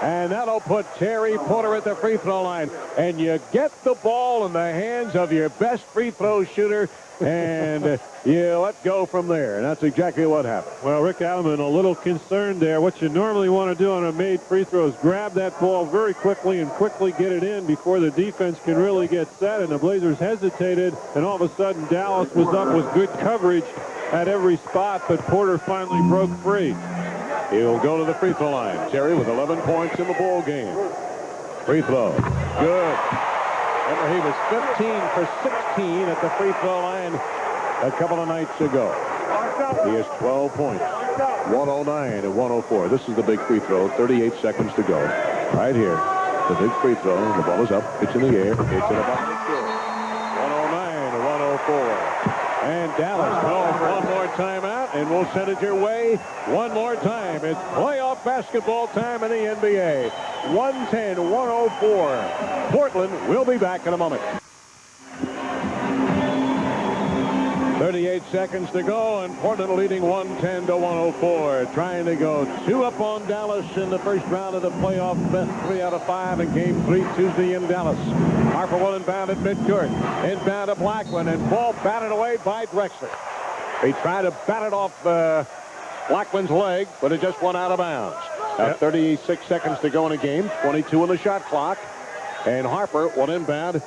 And that'll put Terry Porter at the free throw line. And you get the ball in the hands of your best free throw shooter, and you let go from there. And that's exactly what happened. Well, Rick Allen, a little concerned there. What you normally want to do on a made free throw is grab that ball very quickly and quickly get it in before the defense can really get set. And the Blazers hesitated, and all of a sudden Dallas was up with good coverage at every spot, but Porter finally broke free. He'll go to the free throw line. Terry with 11 points in the ball game. Free throw. Good. Remember, he was 15 for 16 at the free throw line a couple of nights ago. He has 12 points. 109 to 104. This is the big free throw. 38 seconds to go. Right here. The big free throw. The ball is up. It's in the air. It's in a bucket. 109 to 104. And Dallas calls one more timeout, and we'll send it your way one more time. It's playoff basketball time in the NBA. 110-104. Portland will be back in a moment. 38 seconds to go, and Portland leading 110 to 104. Trying to go 2 up on Dallas in the first round of the playoff. Best 3 out of 5 in Game 3 Tuesday in Dallas. Harper will inbound at midcourt. Inbound to Blackman, and ball batted away by Drexler. He tried to bat it off Blackman's leg, but it just went out of bounds. 36 seconds to go in a game. 22 on the shot clock. And Harper will inbound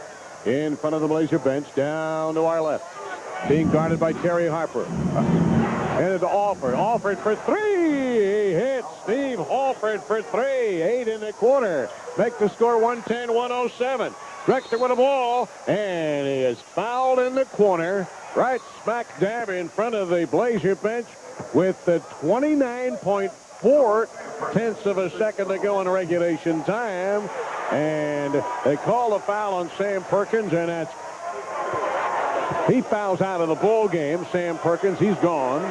in front of the Blazer bench, down to our left. Being guarded by Terry Harper. Headed to Alford. Alford for three. He hits. Steve Alford for three. 8 in the quarter. Make the score 110-107. Drexler with a ball, and he is fouled in the corner, right smack dab in front of the Blazer bench with the 29.4 tenths of a second to go in regulation time. And they call a foul on Sam Perkins, and that's he fouls out of the ball game. Sam Perkins, he's gone.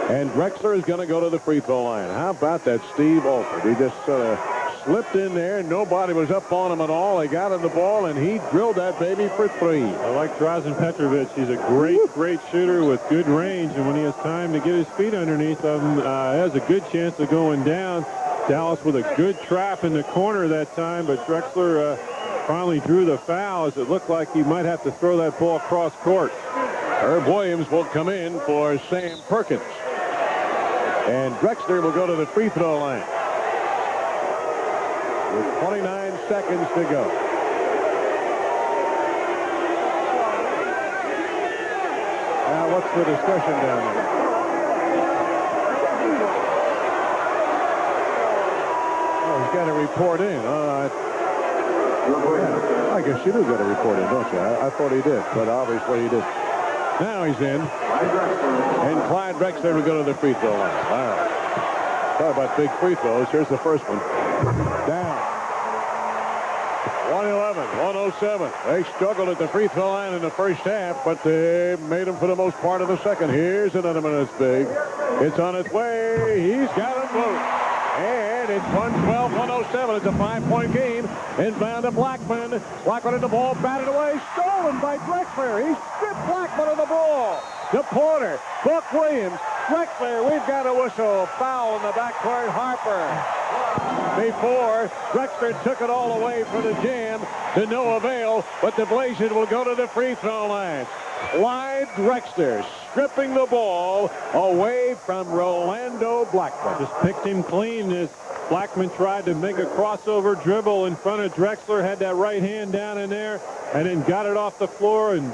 And Drexler is going to go to the free throw line. How about that, Steve Alford? He just sort of slipped in there. Nobody was up on him at all. They got him the ball, and he drilled that baby for three. I like Drazen Petrovic. He's a great shooter with good range, and when he has time to get his feet underneath him, has a good chance of going down. Dallas with a good trap in the corner that time, but Drexler finally drew the foul as it looked like he might have to throw that ball across court. Herb Williams will come in for Sam Perkins. And Drexler will go to the free throw line with 29 seconds to go. Now, what's the discussion down there? Oh, he's got to report in. I guess you do got to report in, don't you? I thought he did, but obviously he did. Now he's in. And Clyde Drexler will go to the free throw line. All right. Talk about big free throws. Here's the first one. Down. 111-107. They struggled at the free throw line in the first half, but they made them for the most part of the second. Here's another one that's big. It's on its way. He's got it loose. And it's 112-107. It's a 5-point game. Inbound to Blackman. Blackman at the ball, batted away, stolen by Drexler. He stripped Blackman of the ball. To Porter. Buck Williams. Drexler, we've got a whistle. Foul in the backcourt. Harper. Before, Drexler took it all away for the jam to no avail, but the Blazers will go to the free throw line. Clyde Drexler stripping the ball away from Rolando Blackman. Just picked him clean as Blackman tried to make a crossover dribble in front of Drexler, had that right hand down in there, and then got it off the floor and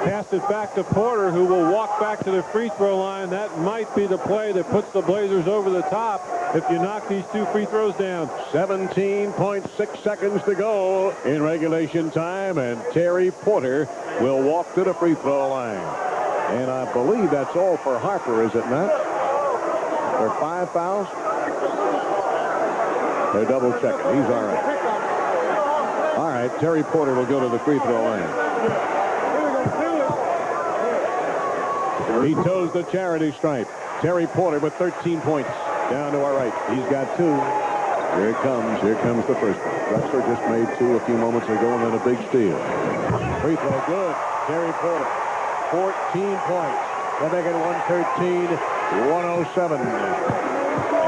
passed it back to Porter, who will walk back to the free throw line. That might be the play that puts the Blazers over the top if you knock these two free throws down. 17.6 seconds to go in regulation time, and Terry Porter will walk to the free throw line. And I believe that's all for Harper, is it not? There are 5 fouls. They're double checking. He's all right. All right, Terry Porter will go to the free throw line. He toes the charity stripe. Terry Porter with 13 points. Down to our right. He's got 2. Here it comes. Here comes the first one. Drexler just made 2 a few moments ago, and then a big steal. Free throw good. Terry Porter. 14 points. They make it 113-107.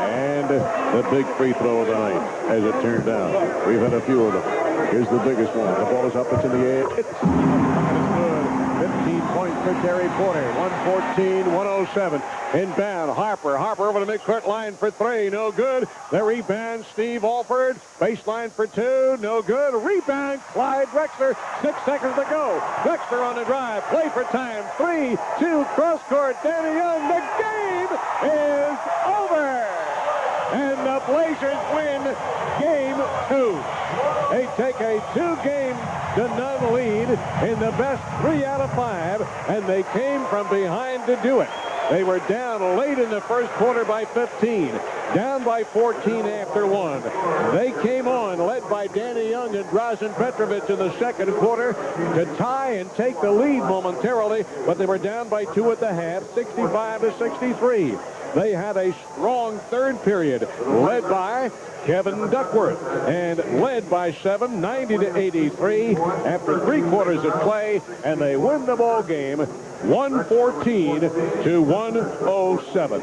And the big free throw of the night, as it turned out. We've had a few of them. Here's the biggest one. The ball is up. It's in the air. It's good. 15 points for Terry Porter. 114-107. Inbound. Harper over the midcourt line for 3. No good. The rebound. Steve Alford. Baseline for 2. No good. Rebound. Clyde Drexler. 6 seconds to go. Drexler on the drive. Play for time. 3-2. Cross court. Danny Young. The game is over. And the Blazers win game 2. They take a 2-game-to-none lead in the best 3 out of 5, and they came from behind to do it. They were down late in the first quarter by 15, down by 14 after 1. They came on, led by Danny Young and Drazen Petrovic in the second quarter, to tie and take the lead momentarily, but they were down by 2 at the half, 65-63. They had a strong third period, led by Kevin Duckworth, and led by 7, 90-83 after 3 quarters of play, and they win the ball game 114-107.